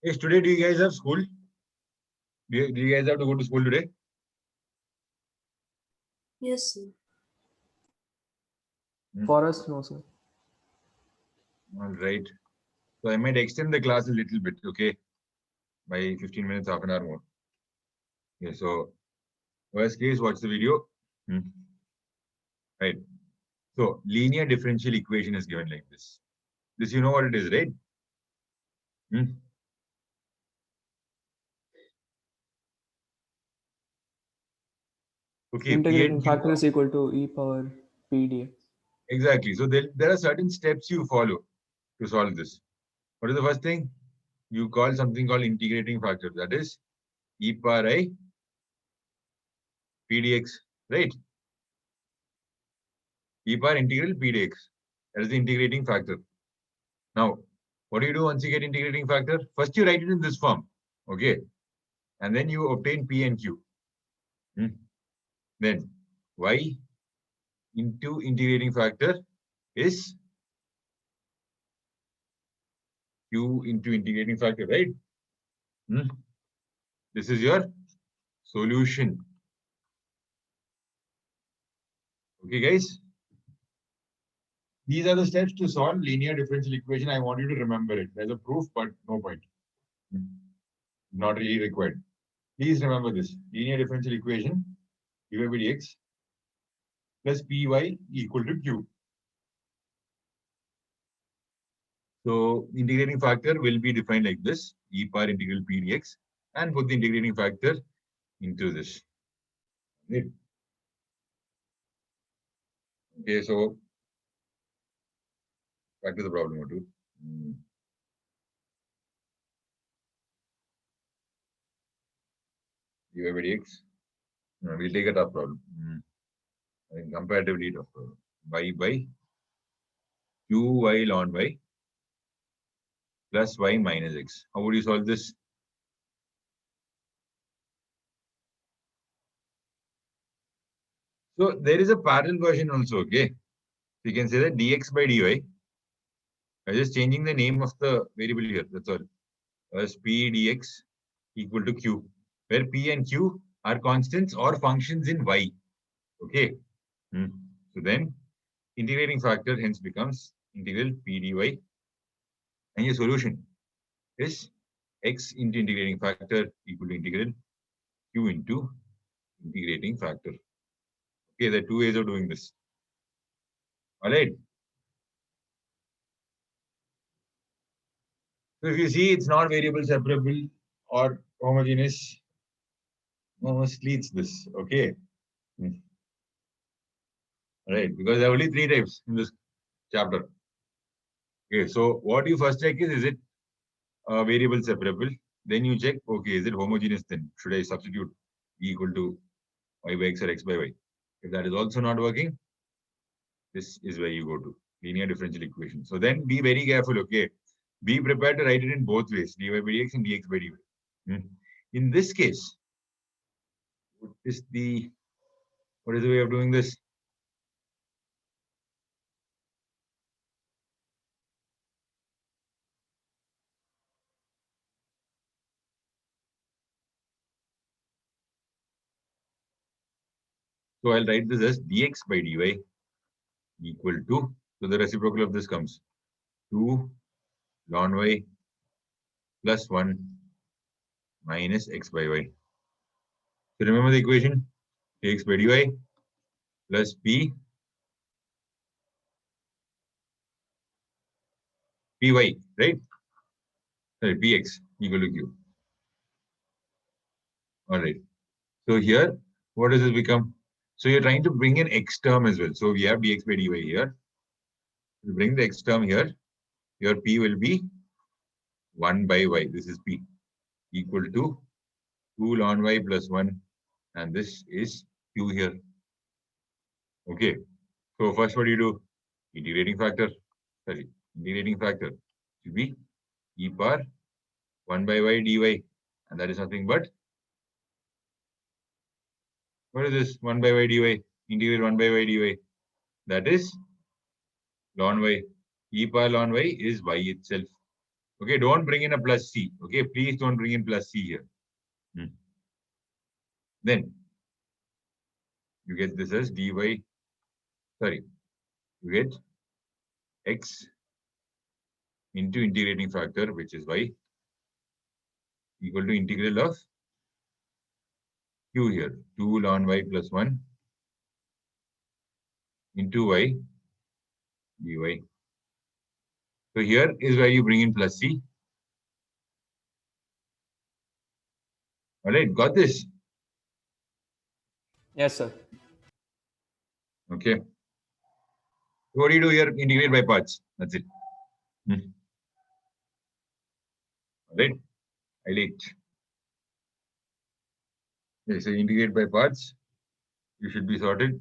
Yes, today do you guys have school? Do you guys have to go to school today? Yes, sir. For us, no, sir. All right. So I might extend the class a little bit, okay? By 15 minutes, half an hour more. Okay, so worst case, watch the video. Right. So linear differential equation is given like this. This you know what it is, right? Okay. Integrating factor is equal to e power p dx. Exactly. So there are certain steps you follow to solve this. What is the first thing? You call something called integrating factor. That is e power I p dx, right? E power integral p dx. That is the integrating factor. Now, what do you do once you get integrating factor? First, you write it in this form, okay? And then you obtain p and q. Then y into integrating factor is q into integrating factor, right? This is your solution. Okay, guys? These are the steps to solve linear differential equation. I want you to remember it. There's a proof, but no point. Not really required. Please remember this. Linear differential equation, dy by dx plus py equal to q. So integrating factor will be defined like this, e power integral p dx, and put the integrating factor into this. Right. Okay, so back to the problem or two. dy by dx. No, we'll take a tough problem. I think comparatively tough problem. Y by qy ln y plus y minus x. How would you solve this? So there is a parallel version also, okay? You can say that dx by dy I'm just changing the name of the variable here. That's all. As P dx equal to Q, where P and Q are constants or functions in Y. Okay. So then integrating factor hence becomes integral P dy. And your solution is x into integrating factor equal to integral Q into integrating factor. Okay, there are two ways of doing this. All right. So if you see, it's not variable separable or homogeneous. Mostly it's this. Okay. All right, because there are only three types in this chapter. Okay, so what you first check is it variable separable? Then you check, okay, is it homogeneous then? Should I substitute e equal to y by x or x by y? If that is also not working, this is where you go to linear differential equation. So then be very careful, okay? Be prepared to write it in both ways, dy by dx and dx by dy. In this case, what is the way of doing this? So I'll write this as dx by dy equal to, so the reciprocal of this comes 2 ln y plus 1 minus x by y. So remember the equation, dx by dy plus py right? Sorry, px equal to q. All right. So here, what does this become? So you're trying to bring in x term as well. So we have dx by dy here. You bring the x term here. Your p will be 1 by y. This is p equal to 2 ln y plus 1. And this is q here. Okay. So first, what do you do? Integrating factor. Sorry, integrating factor should be e power 1 by y dy. And that is nothing but, what is this 1 by y dy? Integrate 1 by y dy. That is ln y. E power ln y is y itself. Okay, don't bring in a plus c. Okay, please don't bring in plus c here. Then you get this as dy. Sorry, you get x into integrating factor, which is y, equal to integral of q here, 2 ln y plus 1 into y dy. So here is where you bring in plus c. All right, got this? Yes, sir. Okay. What do you do here? Integrate by parts. That's it. All right, highlight. Okay, so integrate by parts. You should be sorted.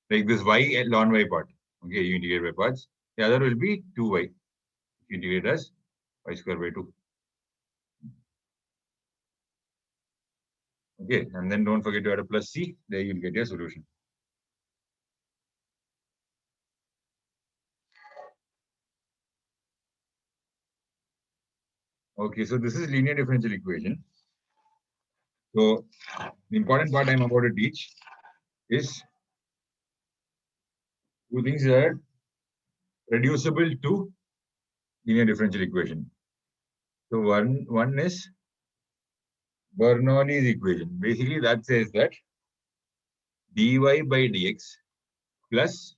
Like this y ln y part. Okay, you integrate by parts. The other will be 2y. You integrate as y square by 2. Okay, and then don't forget to add a plus c. There you'll get your solution. Okay, so this is linear differential equation. So the important part I'm about to teach is two things that are reducible to linear differential equation. So one is Bernoulli's equation. Basically, that says that dy by dx plus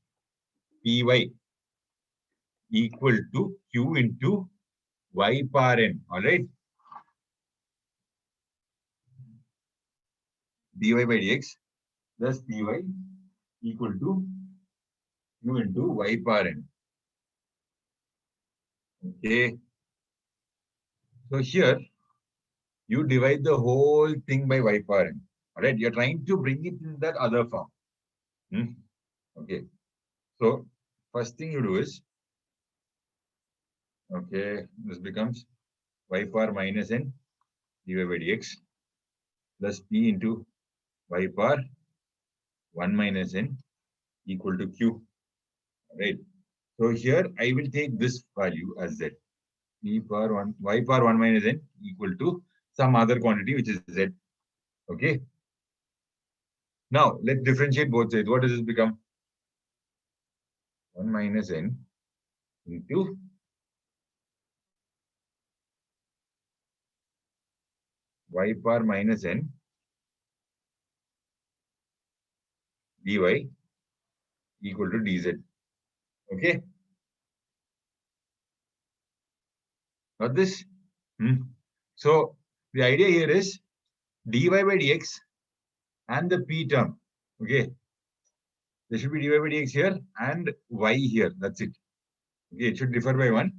py equal to q into y power n. All right. dy by dx plus py equal to q into y power n. Okay. So here you divide the whole thing by y power n. All right. You're trying to bring it in that other form. Okay. So first thing you do is, okay, this becomes y power minus n dy by dx plus p into y power 1 minus n equal to q. Right. So here I will take this value as z. E power 1, y power 1 minus n equal to some other quantity which is z. Okay. Now let's differentiate both sides. What does this become? 1 minus n into y power minus n dy equal to dz. Okay. Got this? So the idea here is dy by dx and the p term. Okay. There should be dy by dx here and y here. That's it. Okay. It should differ by 1.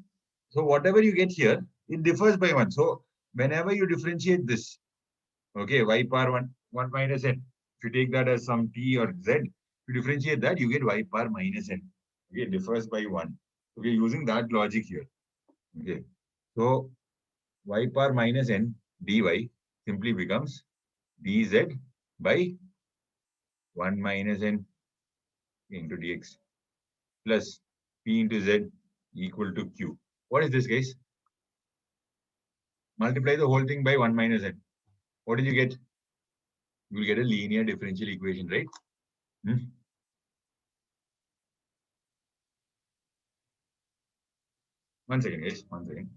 So whatever you get here, it differs by 1. So whenever you differentiate this, okay, y power 1 minus n. If you take that as some t or z, if you differentiate that, you get y power minus n. Okay, it differs by 1. Okay, using that logic here. Okay. So y power minus n dy simply becomes dz by 1 minus n into dx plus p into z equal to q. What is this, guys? Multiply the whole thing by 1 minus n. What did you get? You will get a linear differential equation, right? One second, guys. One second.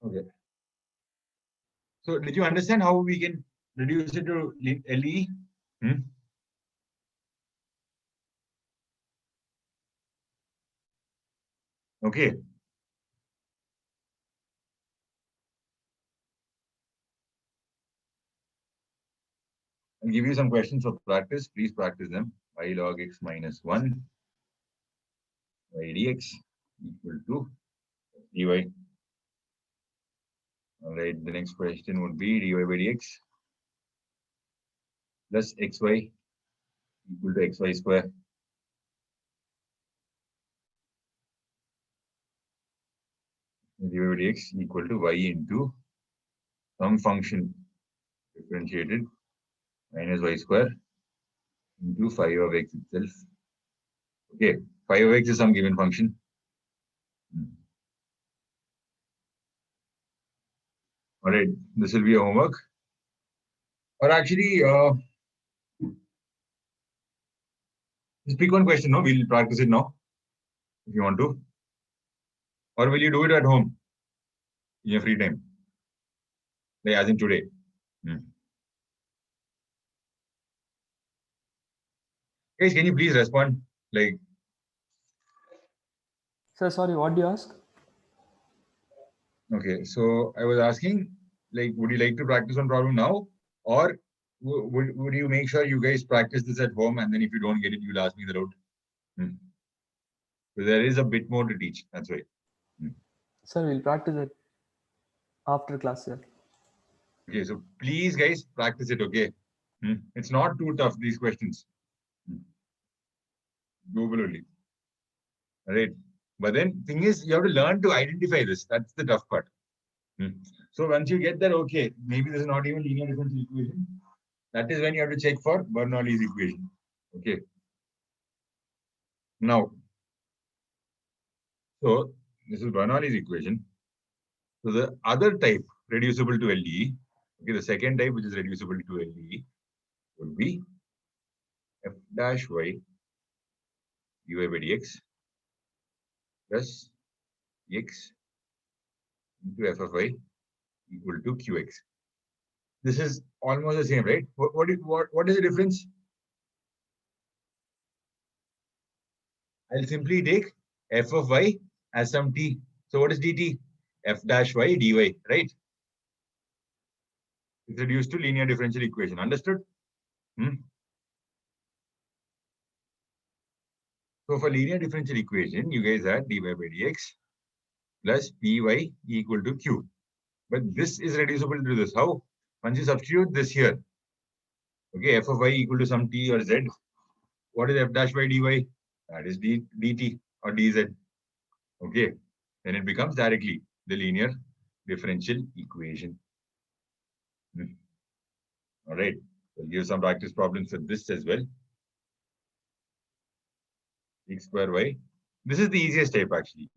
Okay. So did you understand how we can reduce it to LE? Okay. I'll give you some questions for practice. Please practice them. Y log x minus 1 y dx equal to dy. All right. The next question would be dy by dx plus xy equal to xy square. Dy by dx equal to y into some function differentiated minus y square into 5 of x itself. Okay, 5 of x is some given function. All right, this will be a homework. Or actually, just pick one question. No, we'll practice it now if you want to. Or will you do it at home in your free time? Like as in today. Guys, can you please respond? Like, Sir, sorry, what do you ask? okay, so I was asking, like, would you like to practice one problem now? Or would you make sure you guys practice this at home and then if you don't get it, you'll ask me the route? So there is a bit more to teach. That's why. Sir, we'll practice it after class, sir. Okay, so please, guys, practice it. Okay, it's not too tough. These questions, doable only. All right, but then thing is, you have to learn to identify this. That's the tough part. So once you get that, okay, maybe this is not even linear differential equation. That is when you have to check for Bernoulli's equation. Okay. Now, so this is Bernoulli's equation. So the other type reducible to LDE, okay, the second type which is reducible to LDE would be f dash y dy by dx plus x into f of y equal to qx. This is almost the same, right? What is the difference? I'll simply take f of y as some t. So what is dt? F dash y dy, right? It's reduced to linear differential equation. Understood? So for linear differential equation, you guys had dy by dx plus py equal to q. But this is reducible to this. How? Once you substitute this here, okay, f of y equal to some t or z. What is f dash by dy? That is dt or dz. Okay, then it becomes directly the linear differential equation. All right, we'll give some practice problems with this as well. X square y. This is the easiest type actually.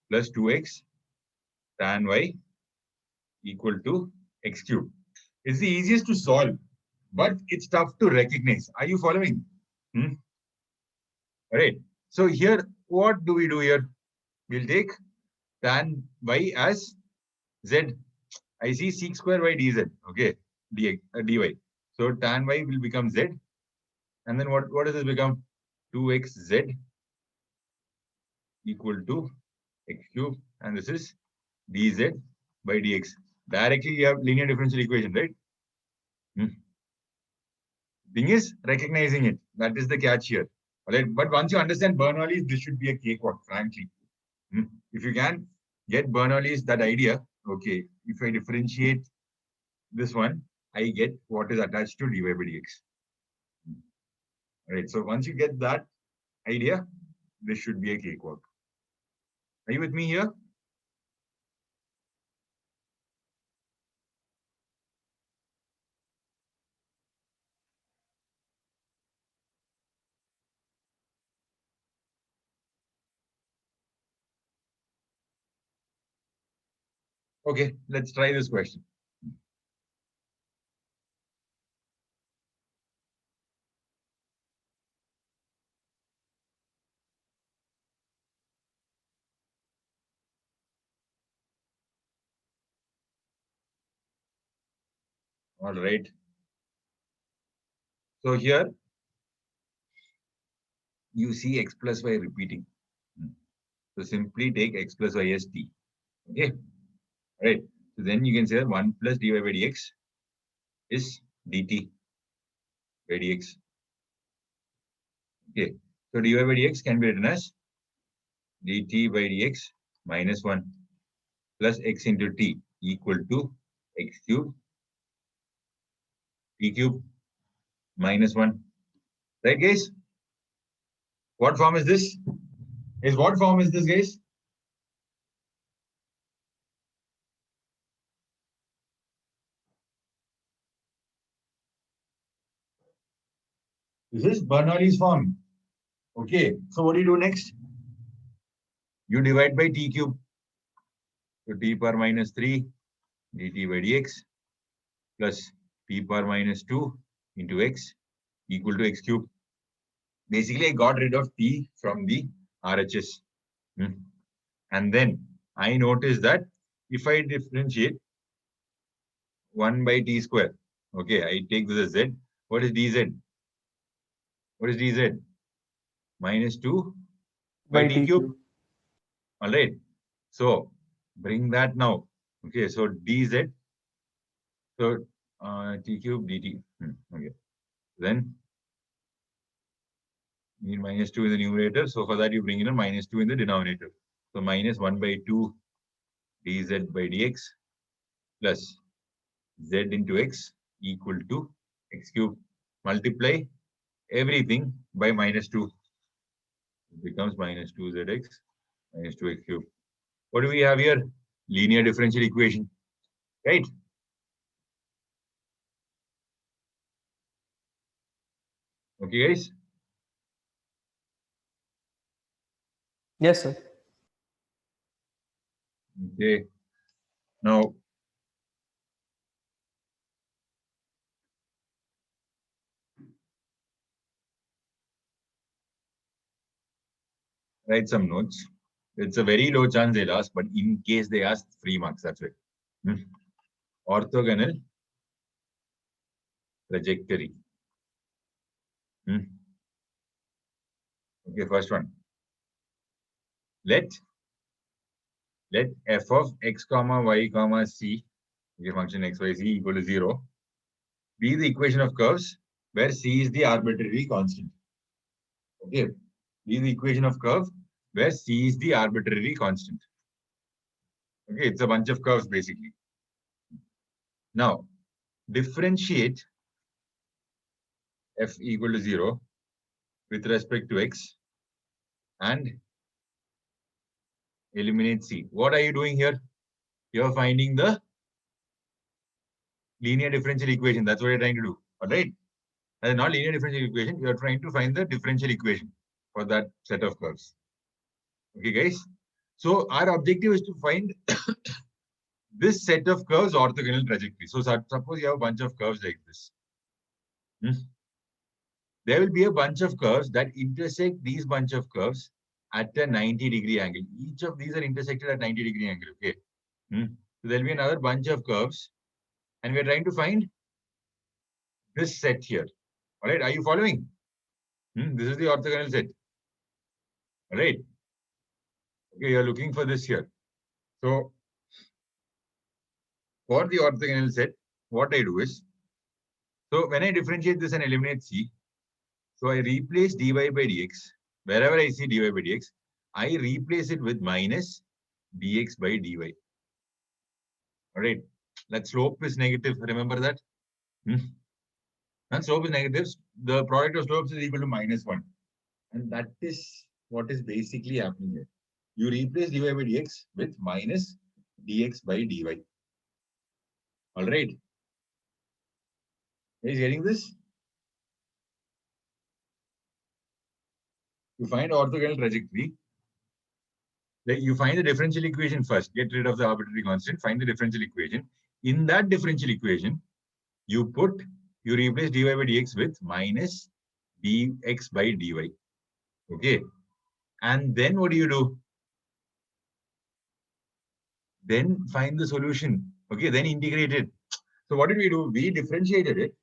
Plus 2x tan y equal to x cube. It's the easiest to solve, but it's tough to recognize. Are you following? All right. So here, what do we do here? We'll take tan y as z. I see sec square y dz. Okay, dy. So tan y will become z. And then what does this become? 2xz equal to x cube. And this is dz by dx. Directly you have linear differential equation, right? Thing is recognizing it. That is the catch here. All right. But once you understand Bernoulli's, this should be a cakewalk, frankly. If you can get Bernoulli's, that idea, okay, if I differentiate this one, I get what is attached to dy by dx. All right. So once you get that idea, this should be a cakewalk. Are you with me here? Okay, let's try this question. All right. So here you see x plus y repeating. So simply take x plus y as t. Okay. All right. So then you can say that 1 plus dy by dx is dt by dx. Okay. So dy by dx can be written as dt by dx minus 1 plus x into t equal to x cube t cube minus 1. Right, guys? What form is this? What form is this, guys? This is Bernoulli's form. Okay, so what do you do next? You divide by t cube. So t power minus 3 dt by dx plus p power minus 2 into x equal to x cube. Basically, I got rid of t from the RHS. And then I noticed that if I differentiate 1 by t square, okay, I take this as z. What is dz? What is dz? Minus 2 by t cube. All right. So bring that now. Okay, so dz. So t cube dt. Okay. Then you need minus 2 in the numerator. So for that, you bring in a minus 2 in the denominator. So minus 1 by 2 dz by dx plus z into x equal to x cube. Multiply everything by minus 2. It becomes minus 2zx minus 2x cube. What do we have here? Linear differential equation, right? Okay, guys? Yes, sir. Okay. Now, write some notes. It's a very low chance they'll ask, but in case they ask, 3 marks, that's it. Orthogonal trajectory. Okay, first one. Let f of x comma y comma c, okay, function x y z equal to 0, be the equation of curves where c is the arbitrary constant. Okay, is the equation of curve where C is the arbitrary constant. Okay, it's a bunch of curves basically. Now, differentiate f equal to 0 with respect to x and eliminate C. What are you doing here? You're finding the linear differential equation. That's what you're trying to do. All right. That's not linear differential equation. You're trying to find the differential equation for that set of curves. Okay, guys. So our objective is to find this set of curves orthogonal trajectory. So suppose you have a bunch of curves like this. There will be a bunch of curves that intersect these bunch of curves at a 90-degree angle. Each of these are intersected at 90-degree angle. Okay. So there'll be another bunch of curves, and we're trying to find this set here. All right. Are you following? This is the orthogonal set. All right. Okay, you're looking for this here. So for the orthogonal set, what I do is, so when I differentiate this and eliminate C, so I replace dy by dx. Wherever I see dy by dx, I replace it with minus dx by dy. All right. That slope is negative. Remember that? When slope is negative, the product of slopes is equal to -1. And that is what is basically happening here. You replace dy by dx with minus dx by dy. All right. Is getting this? You find orthogonal trajectory. You find the differential equation first. Get rid of the arbitrary constant. Find the differential equation. In that differential equation, you replace dy by dx with minus dx by dy. Okay. And then what do? Then find the solution. Okay. Then integrate it. So what did we do? We differentiated it,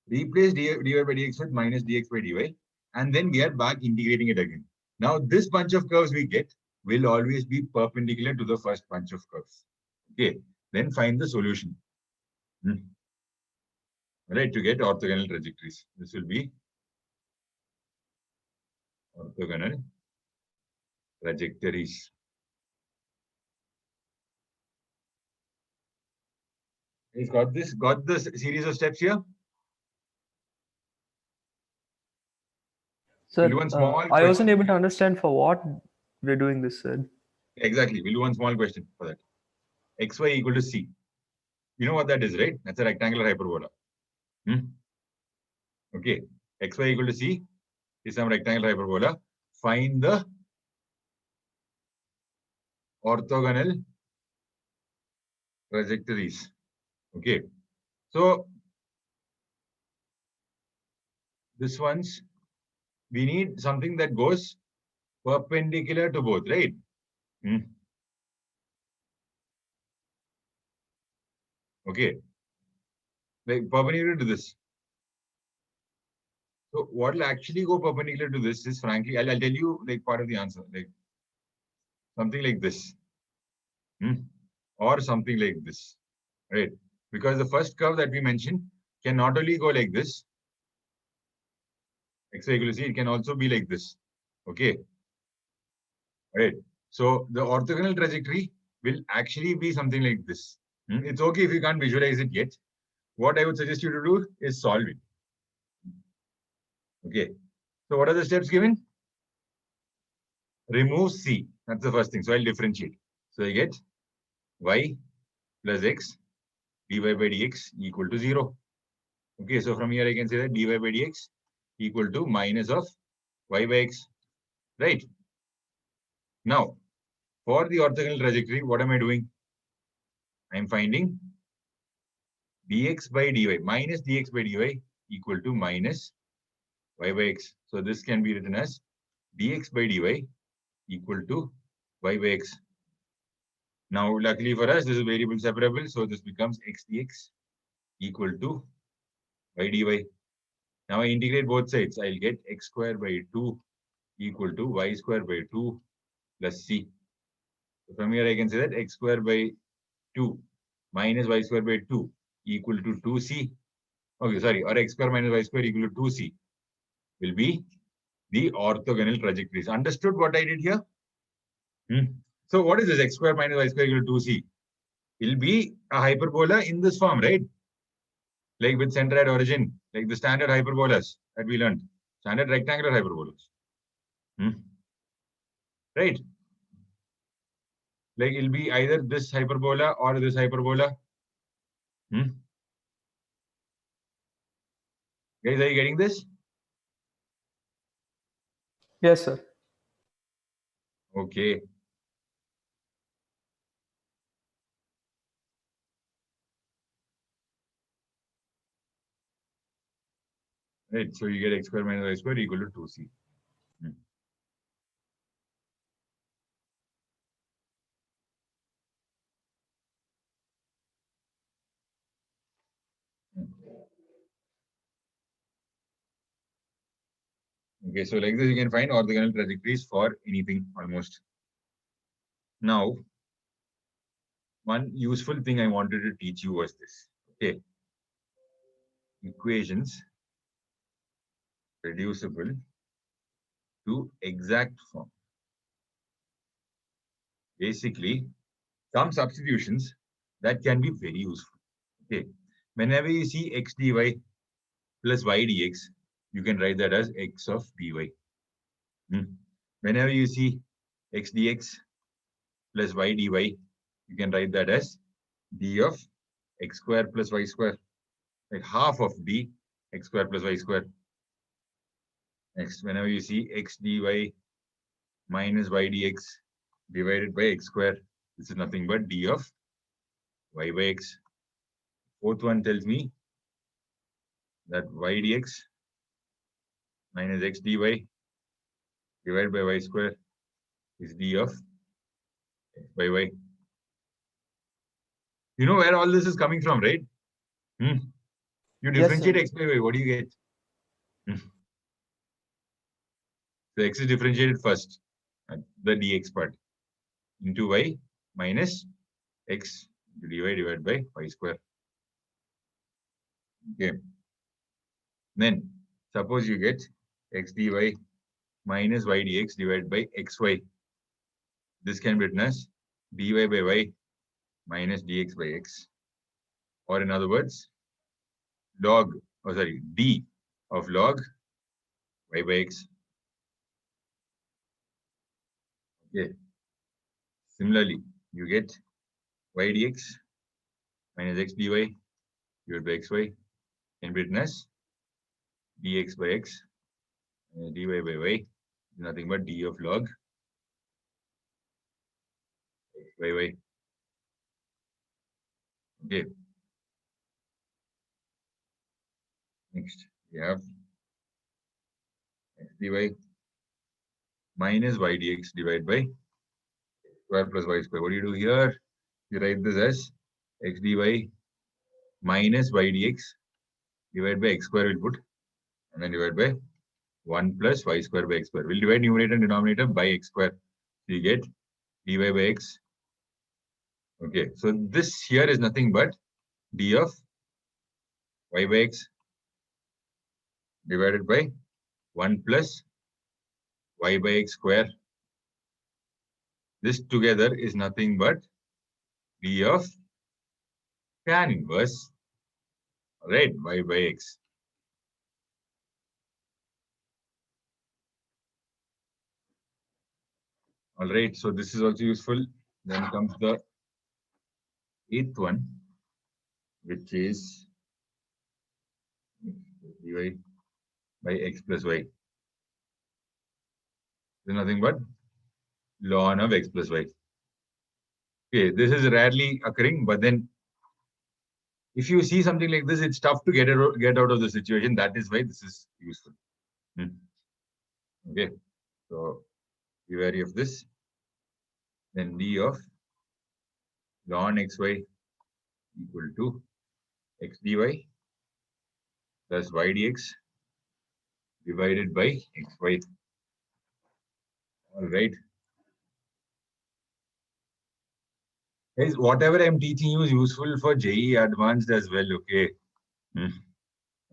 replaced dy by dx with minus dx by dy, and then we are back integrating it again. Now this bunch of curves we get will always be perpendicular to the first bunch of curves. Okay. Then find the solution. Right, to get orthogonal trajectories. This will be orthogonal trajectories. He's got the series of steps here. Sir, We'll do one small I question. wasn't able to understand for what we're doing this, sir. Exactly. We'll do one small question for that. xy equal to c. You know what that is, right? That's a rectangular hyperbola. Okay. xy equal to c is some rectangular hyperbola. Find the orthogonal trajectories. Okay. So this one's, we need something that goes perpendicular to both, right? Okay. Like perpendicular to this. So what will actually go perpendicular to this is, frankly, I'll tell you like part of the answer, like something like this. Or something like this, right? Because the first curve that we mentioned can not only go like this, x equal to c, it can also be like this. Okay. Right. So the orthogonal trajectory will actually be something like this. It's okay if you can't visualize it yet. What I would suggest you to do is solve it. Okay. So what are the steps given? Remove c. That's the first thing. So I'll differentiate. So I get y plus x dy by dx equal to 0. Okay. So from here I can say that dy by dx equal to minus of y by x. Right. Now, for the orthogonal trajectory, what am I doing? I'm finding dx by dy, minus dx by dy equal to minus y by x. So this can be written as dx by dy equal to y by x. Now, luckily for us, this is variable separable. So this becomes x dx equal to y dy. Now I integrate both sides. I'll get x square by 2 equal to y square by 2 plus c. So from here I can say that x square by 2 minus y square by 2 equal to 2c. Okay, sorry, or x square minus y square equal to 2c will be the orthogonal trajectories. Understood what I did here? So what is this? X square minus y square equal to 2c. It'll be a hyperbola in this form, right? Like with center at origin, like the standard hyperbolas that we learned. Standard rectangular hyperbolas. Right? Like it'll be either this hyperbola or this hyperbola. Guys, are you getting this? Yes, sir. Okay. Right. So you get x square minus y square equal to 2c. Okay, so like this, you can find orthogonal trajectories for anything almost. Now, one useful thing I wanted to teach you was this. Okay. Equations reducible to exact form. Basically, some substitutions that can be very useful. Okay. Whenever you see x dy plus y dx, you can write that as x of dy. Whenever you see x dx plus y dy, you can write that as d of x square plus y square, like half of d x square plus y square. Next, whenever you see x dy minus y dx divided by x square, this is nothing but d of y by x. Fourth one tells me that y dx minus x dy divided by y square is d of x by y. You know where all this is coming from, right? You differentiate x by y, what do you get? So x is differentiated first, the dx part, into y minus x dy divided by y square. Okay. Then suppose you get x dy minus y dx divided by xy. This can be written as dy by y minus dx by x. Or in other words, d of log y by x. Okay. Similarly, you get y dx minus x dy divided by xy can be written as dx by x dy by y is nothing but d of log x by y. Okay. Next, we have x dy minus y dx divided by square plus y square. What do you do here? You write this as x dy minus y dx divided by x square will put, and then divided by 1 plus y square by x square. We'll divide numerator and denominator by x square. So you get dy by x. Okay, so this here is nothing but d of y by x divided by 1 plus y by x square. This together is nothing but d of tan inverse, right, y by x. All right, so this is also useful. Then comes the 8th one, which is dy by x plus y. There's nothing but ln of x plus y. Okay, this is rarely occurring, but then if you see something like this, it's tough to get out of the situation. That is why this is useful. Okay, so be wary of this. Then d of ln xy equal to x dy plus y dx divided by xy. All right. Guys, whatever I'm teaching you is useful for JEE Advanced as well, okay?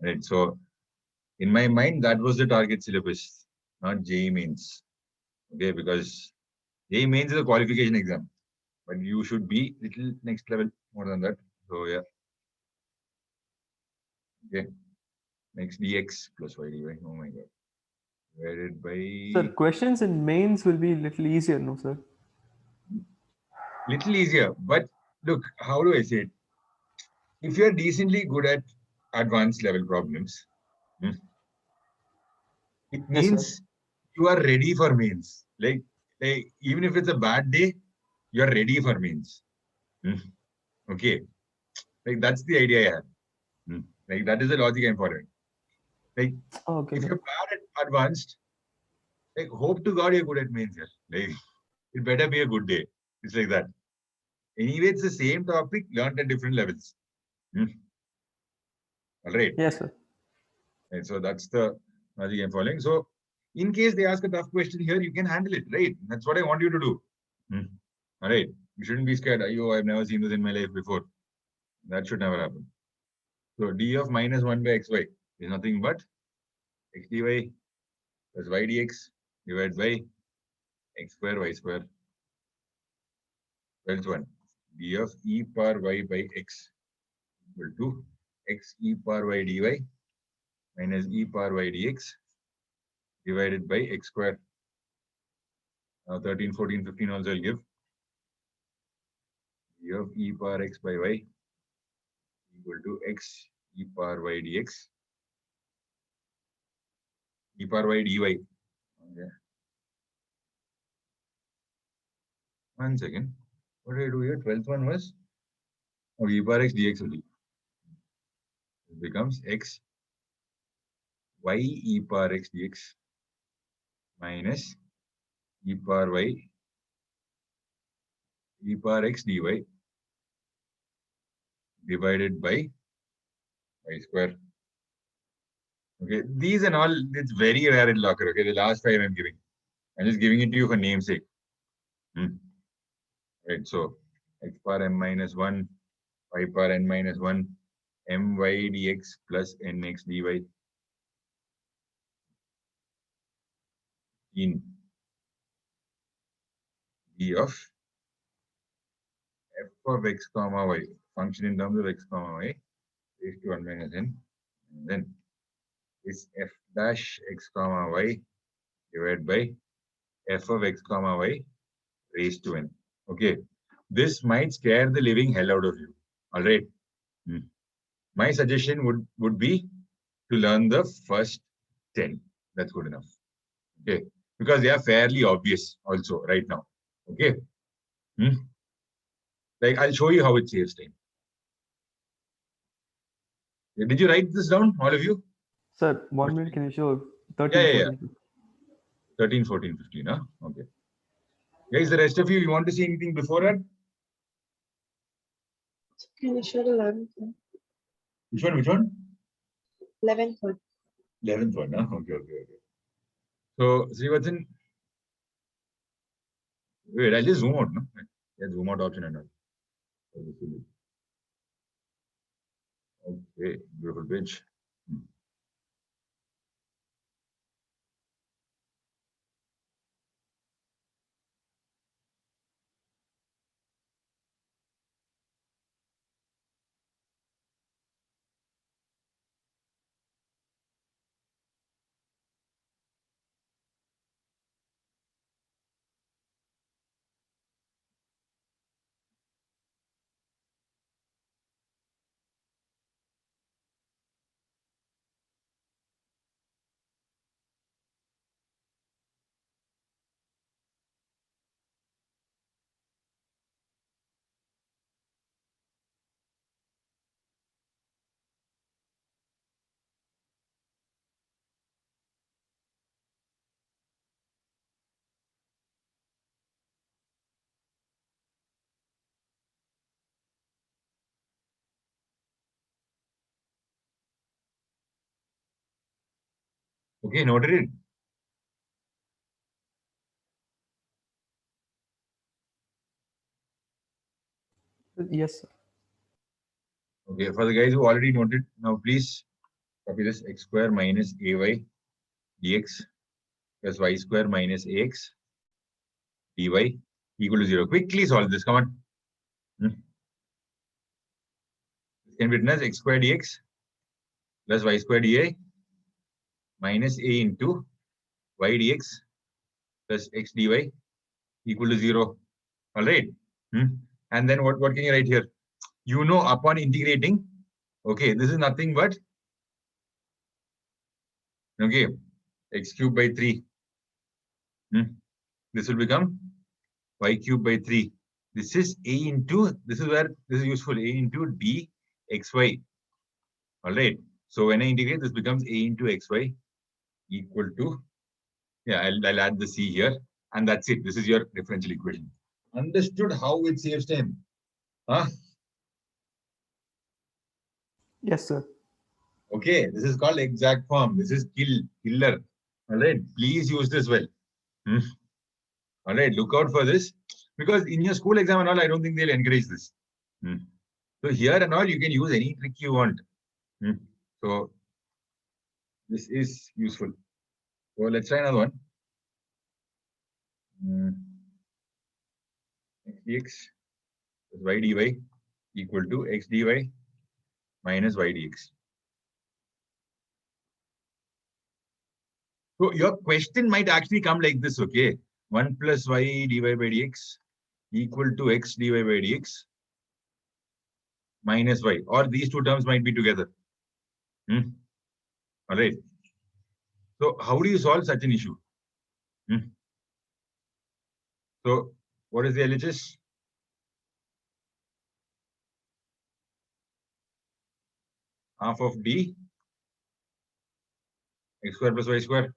Right, so in my mind, that was the target syllabus. not JEE Mains. Okay, because JEE Mains is a qualification exam, but you should be little next level more than that. So yeah. Okay. Next dx plus y dy. Oh my god. Divided Sir, by questions in mains will be little easier, no, sir? little easier, but look, how do I say it? If you're decently good at advanced level problems, it Yes, means you are ready for mains. Like even if it's a bad day, you're ready for mains. Okay. Like that's the idea I have. Like that is the logic I'm following. Like Okay, if sir. you're bad at advanced, like hope to God you're good at mains here. Like it better be a good day. It's like that. Anyway, it's the same topic learned at different levels. All right. Yes, sir. Right. So that's the logic I'm following. So in case they ask a tough question here, you can handle it, right? That's what I want you to do. All right. You shouldn't be scared. I've never seen this in my life before. That should never happen. So d of minus 1 by xy is nothing but x dy plus y dx divided by x square y square. 12th one. D of e power y by x equal to x e power y dy minus e power y dx divided by x square. Now 13, 14, 15 also I'll give. D of e power x by y equal to x e power y dx e power y dy. Okay. One second. What did I do here? 12th one was e power x dx only. It becomes x y e power x dx minus e power y e power x dy divided by y square. Okay, these and all, it's very rare in Locker. Okay, the last 5 I'm giving. I'm just giving it to you for namesake. Right, so x power m minus 1, y power n minus 1, my dx plus nx dy in d of f of x comma y, function in terms of x comma y, raised to 1 minus n, and then is f dash x comma y divided by f of x comma y raised to n. Okay, this might scare the living hell out of you. All right. My suggestion would be to learn the first 10. That's good enough. Okay, because they are fairly obvious also right now. Okay. Like I'll show you how it saves time. Did you write this down, all of you? Sir, 1 minute, can you show 13, Yeah. 14? 13, 14, 15, huh? Okay. Guys, the rest of you want to see anything before that? Can you show the 11th one? Which one? 11th one. 11th one, huh? Okay. So, Srivatsan, wait, I'll just zoom out, no? Yeah, zoom out option and all. Okay, beautiful page. Okay, noted it. Yes, sir. Okay, for the guys who already noted, now please copy this x square minus ay dx plus y square minus ax dy equal to 0. Quickly solve this. Come on. It can be written as x square dx plus y square dy minus a into y dx plus x dy equal to 0. All right. And then what can you write here? You know, upon integrating, okay, this is nothing but, okay, x cube by 3. This will become y cube by 3. This is a into, this is where this is useful, a into dxy. All right. So when I integrate, this becomes a into xy equal to, yeah, I'll add the c here. And that's it. This is your differential equation. Understood how it saves time? Huh? Yes, sir. Okay, this is called exact form. This is killer. All right, please use this well. All right, look out for this because in your school exam and all, I don't think they'll encourage this. So here and all, you can use any trick you want. So this is useful. So let's try another one. X dx plus y dy equal to x dy minus y dx. So your question might actually come like this, okay? 1 plus y dy by dx equal to x dy by dx minus y, or these two terms might be together. All right. So how do you solve such an issue? So what is the LHS? Half of d x square plus y square.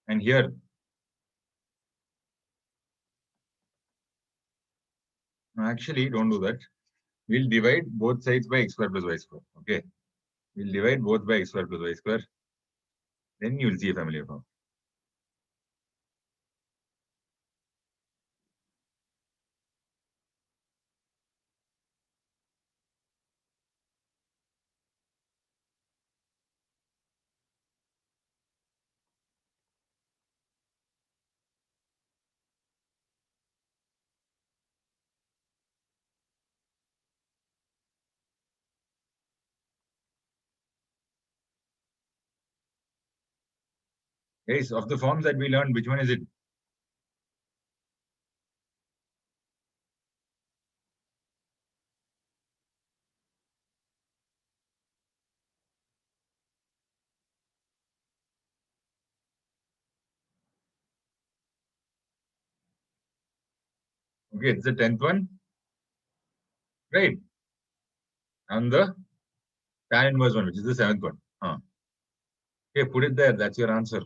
And here, actually, don't do that. We'll divide both sides by x square plus y square. Okay. We'll divide both by x square plus y square. Then you'll see a familiar form. Guys, of the forms that we learned, which one is it? Okay, it's the 10th one. Right. And the tan inverse one, which is the 7th one. Okay, put it there. That's your answer.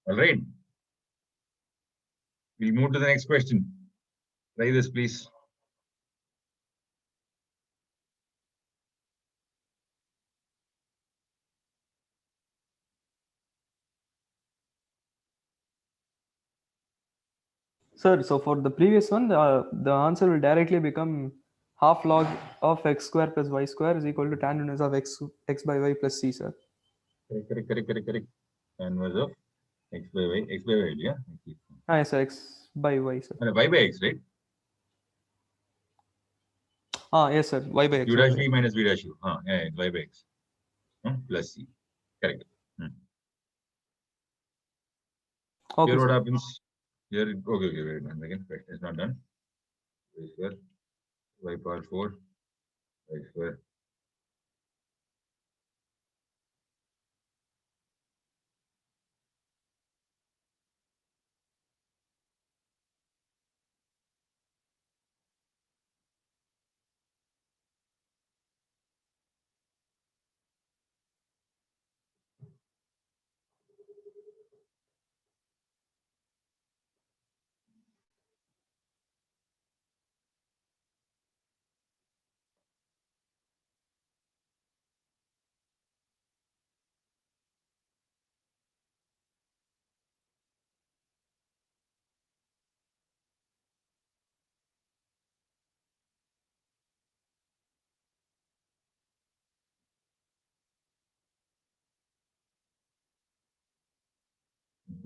All right. We'll move to the next question. Try this, please. Sir, so for the previous one, the answer will directly become half log of x square plus y square is equal to tan inverse of x by y plus c, sir. Correct. Tan inverse of x by y, yeah? Yes, sir, x by y, sir. And y by x, right? Yes, sir, y by x. U dash v minus v dash u. Yeah, y by x. Plus c. Correct. Okay, Here what sir. happens? Here, okay, wait one second. It's not done. Y square, y power 4, y square.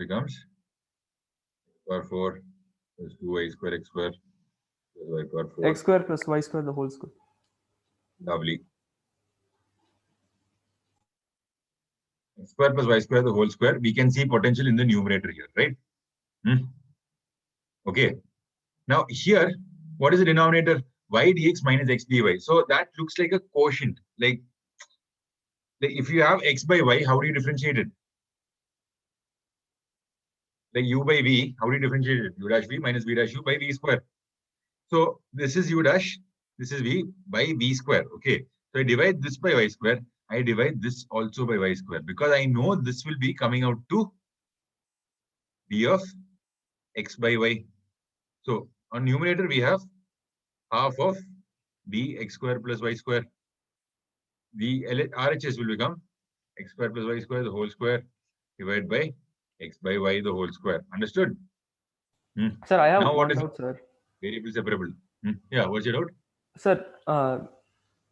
becomes power 4 plus 2y square x square plus y power 4. X square plus y square the whole square. Lovely. X square plus y square the whole square. We can see potential in the numerator here, right? Okay. Now here, what is the denominator? Y dx minus x dy. So that looks like a quotient. Like if you have x by y, how do you differentiate it? Like u by v, how do you differentiate it? U dash v minus v dash u by v square. So this is u dash, this is v by v square. Okay. So I divide this by y square. I divide this also by y square because I know this will be coming out to d of x by y. So on numerator, we have half of d x square plus y square. The RHS will become x square plus y square the whole square divided by x by y the whole square. Understood? Sir, I have Now one what is doubt, sir. variable separable? Yeah, what's your doubt? Sir,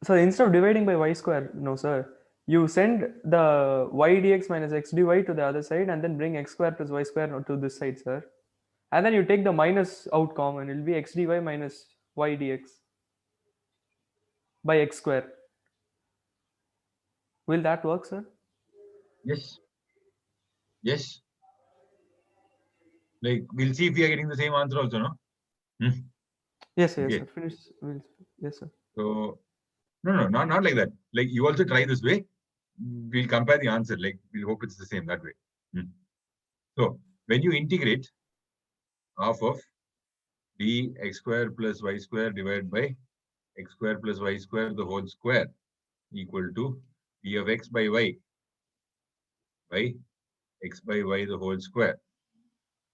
instead of dividing by y square, no, sir, you send the y dx minus x dy to the other side and then bring x square plus y square to this side, sir. And then you take the minus out common. It will be x dy minus y dx by x square. Will that work, sir? Yes. Yes. Like we'll see if we are getting the same answer also, no? Yes, yes, Okay. sir. Finish. Yes, sir. So no, not like that. Like you also try this way. We'll compare the answer. Like we'll hope it's the same that way. So when you integrate half of d x square plus y square divided by x square plus y square the whole square equal to d of x by y by x by y the whole square.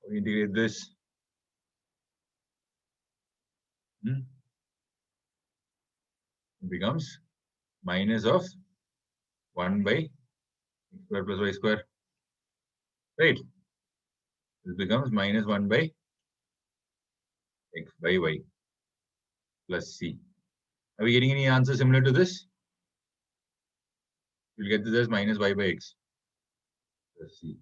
We integrate this. It becomes minus of 1 by x square plus y square. Right? This becomes minus 1 by x by y plus c. Are we getting any answer similar to this? We'll get this as minus y by x plus c.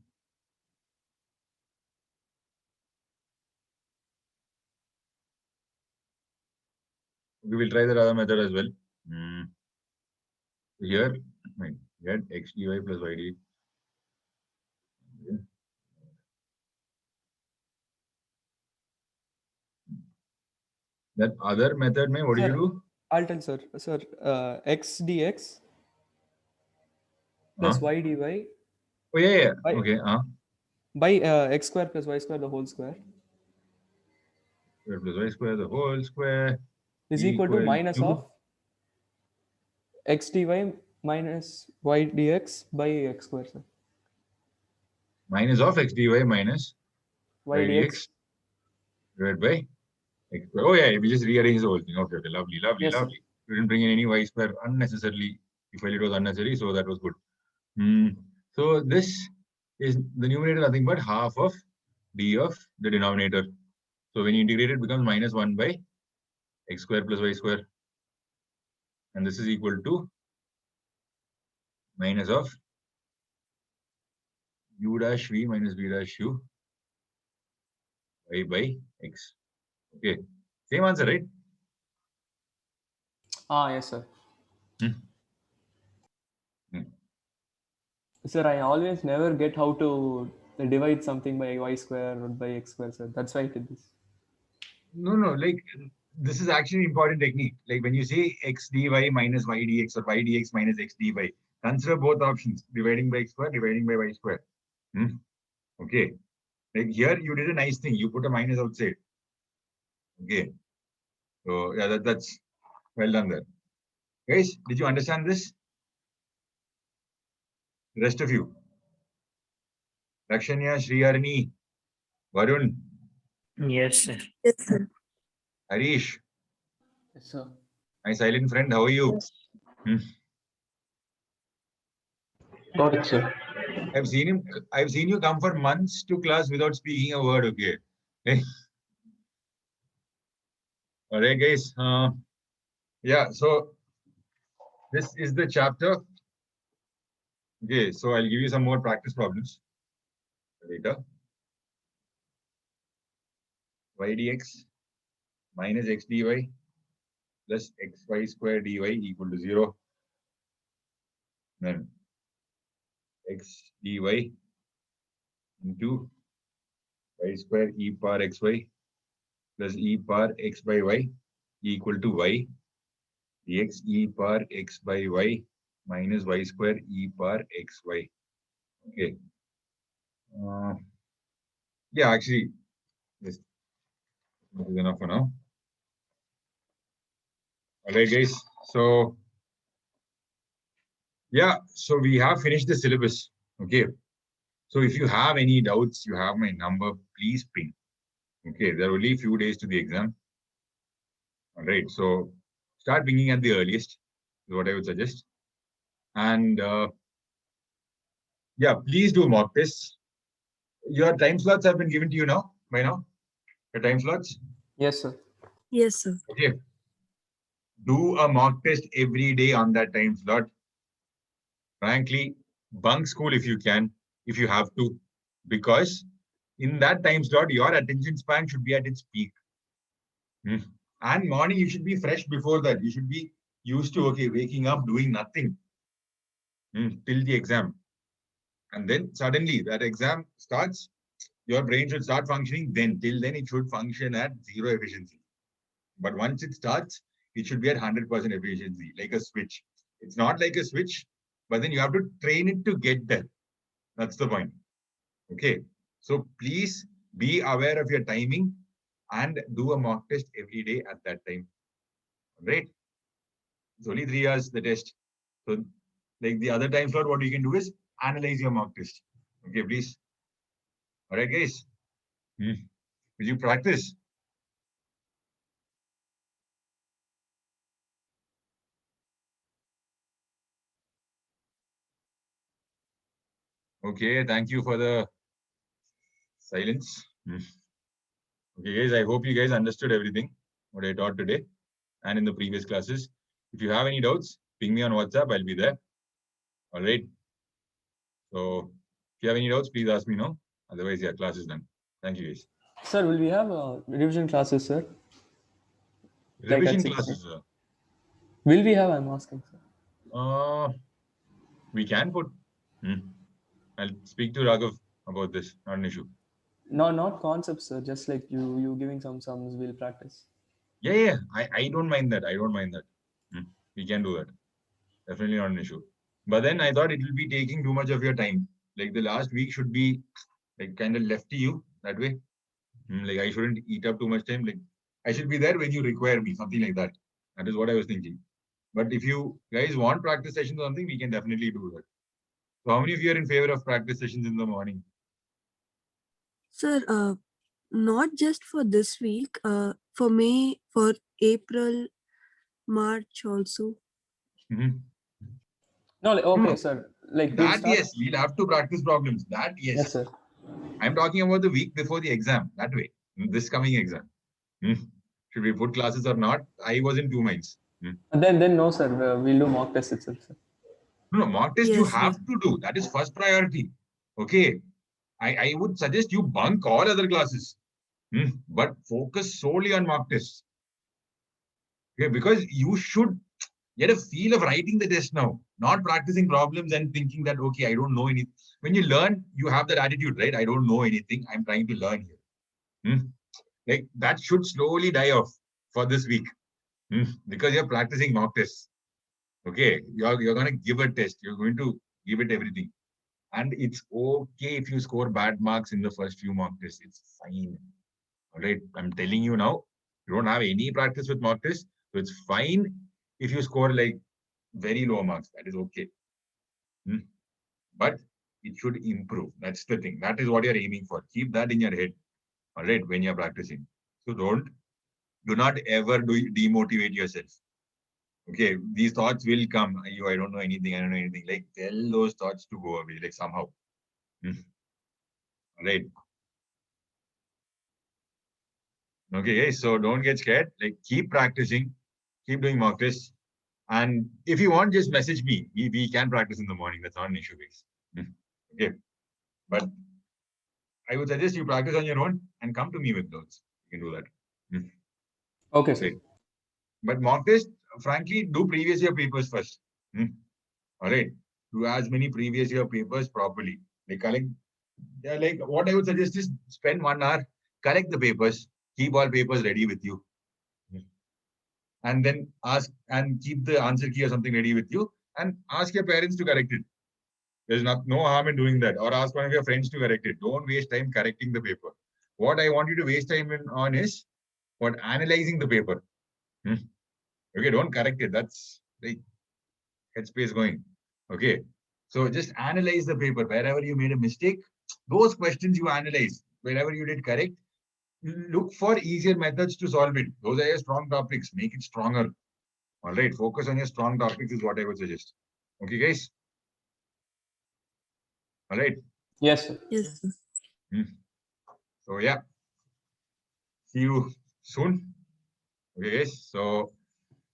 We will try the other method as well. Here, we had x dy plus y dy. That other method, what do you do? I'll tell, sir. Sir, x dx plus y dy Oh yeah. by, Okay. by x square plus y square the whole square Square plus y square the whole square is equal to minus of x dy minus y dx by x square, sir. Minus of x dy minus Y y dx. dx divided by x square. Oh yeah, we just rearrange the whole thing. Okay, lovely. Yes, sir. We didn't bring in any y square unnecessarily. If it was unnecessary, so that was good. So this is the numerator nothing but half of d of the denominator. So when you integrate it becomes minus 1 by x square plus y square. And this is equal to minus of u dash v minus v dash u y by x. Okay, same answer, right? Yes, sir. Sir, I always never get how to divide something by y square or by x square, sir. That's why I did this. No, like this is actually important technique. Like when you say x dy minus y dx or y dx minus x dy, consider both options, dividing by x square, dividing by y square. Okay. Like here you did a nice thing. You put a minus outside. Okay. So yeah, that's well done there. Guys, did you understand this? The rest of you. Rakshanya, Sriharini, Varun, Yes, sir. Yes, sir. Harish, Yes, sir. my silent friend, how are you? Got it, sir. I've seen you come for months to class without speaking a word, okay? All right, guys. Yeah, so this is the chapter. Okay, so I'll give you some more practice problems later. y dx minus x dy plus xy square dy equal to 0. Then x dy into y square e power xy plus e power x by y equal to y dx e power x by y minus y square e power xy. Okay. Yeah, actually, this is enough for now. All right, guys. So, yeah, so we have finished the syllabus. Okay. So if you have any doubts, you have my number, please ping. Okay, there are only a few days to the exam. All right, so start pinging at the earliest, is what I would suggest. And yeah, please do mock tests. Your time slots have been given to you now, by now? Your time slots? Yes, sir. Yes, sir. Okay. Do a mock test every day on that time slot. Frankly, bunk school if you can, if you have to, because in that time slot, your attention span should be at its peak. And morning, you should be fresh before that. You should be used to, okay, waking up, doing nothing till the exam. And then suddenly that exam starts, your brain should start functioning then. Till then, it should function at 0 efficiency. But once it starts, it should be at 100% efficiency, like a switch. It's not like a switch, but then you have to train it to get there. That's the point. Okay. So please be aware of your timing and do a mock test every day at that time. Right? It's only 3 hours, the test. So like the other time slot, what you can do is analyze your mock test. Okay, please. All right, guys. Will you practice? Okay, thank you for the silence. Okay, guys, I hope you guys understood everything what I taught today and in the previous classes. If you have any doubts, ping me on WhatsApp. I'll be there. All right. So if you have any doubts, please ask me now. Otherwise, yeah, class is done. Thank you, guys. Sir, will we have revision classes, sir? Like at Revision 6 classes. Will we have? I'm asking, sir. We can put. I'll speak to Raghav about this. Not an issue. No, not concepts, sir. Just like you giving some sums, we'll practice. Yeah. I don't mind that. I don't mind that. We can do that. Definitely not an issue. But then I thought it will be taking too much of your time. Like the last week should be like kind of left to you that way. Like I shouldn't eat up too much time. Like I should be there when you require me, something like that. That is what I was thinking. But if you guys want practice sessions or something, we can definitely do that. So how many of you are in favor of practice sessions in the morning? Sir, not just for this week, for May, for April, March also. No, okay, sir. Like we'll that start... yes, we'll have to practice problems. That yes. Yes, sir. I'm talking about the week before the exam. That way, this coming exam. Should we put classes or not? I was in 2 minds. Then no, sir. We'll do mock test itself, sir. No, mock test Yes, you sir. have to do. That is first priority. Okay. I would suggest you bunk all other classes, but focus solely on mock tests. Okay, because you should get a feel of writing the test now, not practicing problems and thinking that, okay, I don't know anything. When you learn, you have that attitude, right? I don't know anything. I'm trying to learn here. Like that should slowly die off for this week because you're practicing mock tests. Okay, you're going to give a test. You're going to give it everything. And it's okay if you score bad marks in the first few mock tests. It's fine. All right. I'm telling you now, you don't have any practice with mock tests. So it's fine if you score like very low marks. That is okay. But it should improve. That's the thing. That is what you're aiming for. Keep that in your head. All right. When you're practicing. So do not ever demotivate yourself. Okay, these thoughts will come. I don't know anything. I don't know anything. Like tell those thoughts to go away, like somehow. Right. Okay, guys. So don't get scared. Like keep practicing, keep doing mock tests. And if you want, just message me. We can practice in the morning. That's not an issue, guys. Okay. But I would suggest you practice on your own and come to me with those. You can do that. Okay, sir. Okay. But mock test, frankly, do previous year papers first. All right. Do as many previous year papers properly. Like what I would suggest is spend 1 hour, collect the papers, keep all papers ready with you. And then ask and keep the answer key or something ready with you and ask your parents to correct it. There's no harm in doing that, or ask one of your friends to correct it. Don't waste time correcting the paper. What I want you to waste time on is what analyzing the paper. Okay, don't correct it. That's like headspace going. Okay, so just analyze the paper. Wherever you made a mistake, those questions you analyze. Wherever you did correct, look for easier methods to solve it. Those are your strong topics. Make it stronger. All right, focus on your strong topics is what I would suggest. Okay, guys. All right. Yes, sir. Yes, sir. So yeah, see you soon. Okay, guys. So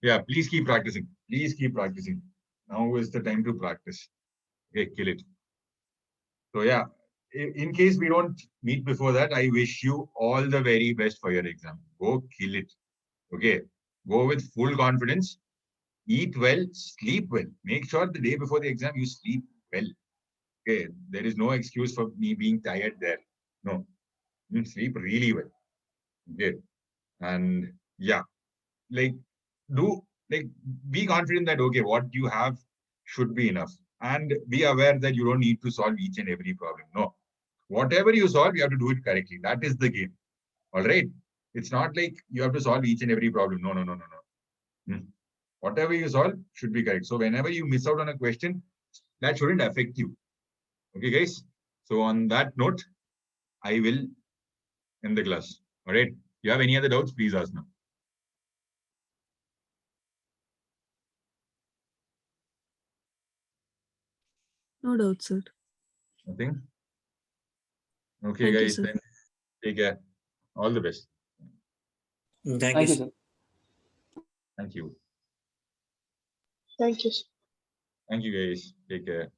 yeah, please keep practicing. Please keep practicing. Now is the time to practice. Okay, kill it. So yeah, in case we don't meet before that, I wish you all the very best for your exam. Go kill it. Okay, go with full confidence. Eat well, sleep well. Make sure the day before the exam you sleep well. Okay, there is no excuse for me being tired there. No, you sleep really well. Okay, and yeah, like be confident that okay, what you have should be enough, and be aware that you don't need to solve each and every problem. No, whatever you solve, you have to do it correctly. That is the game. All right, it's not like you have to solve each and every problem. No. Whatever you solve should be correct. So whenever you miss out on a question, that shouldn't affect you. Okay, guys. So on that note, I will end the class. All right. You have any other doubts? Please ask now. No doubt, sir. Nothing? Okay, Thank you, guys. sir. Then take care. All the best. Thank Thank you, you, sir. sir. Thank you. Thank you. Thank you, guys. Take care.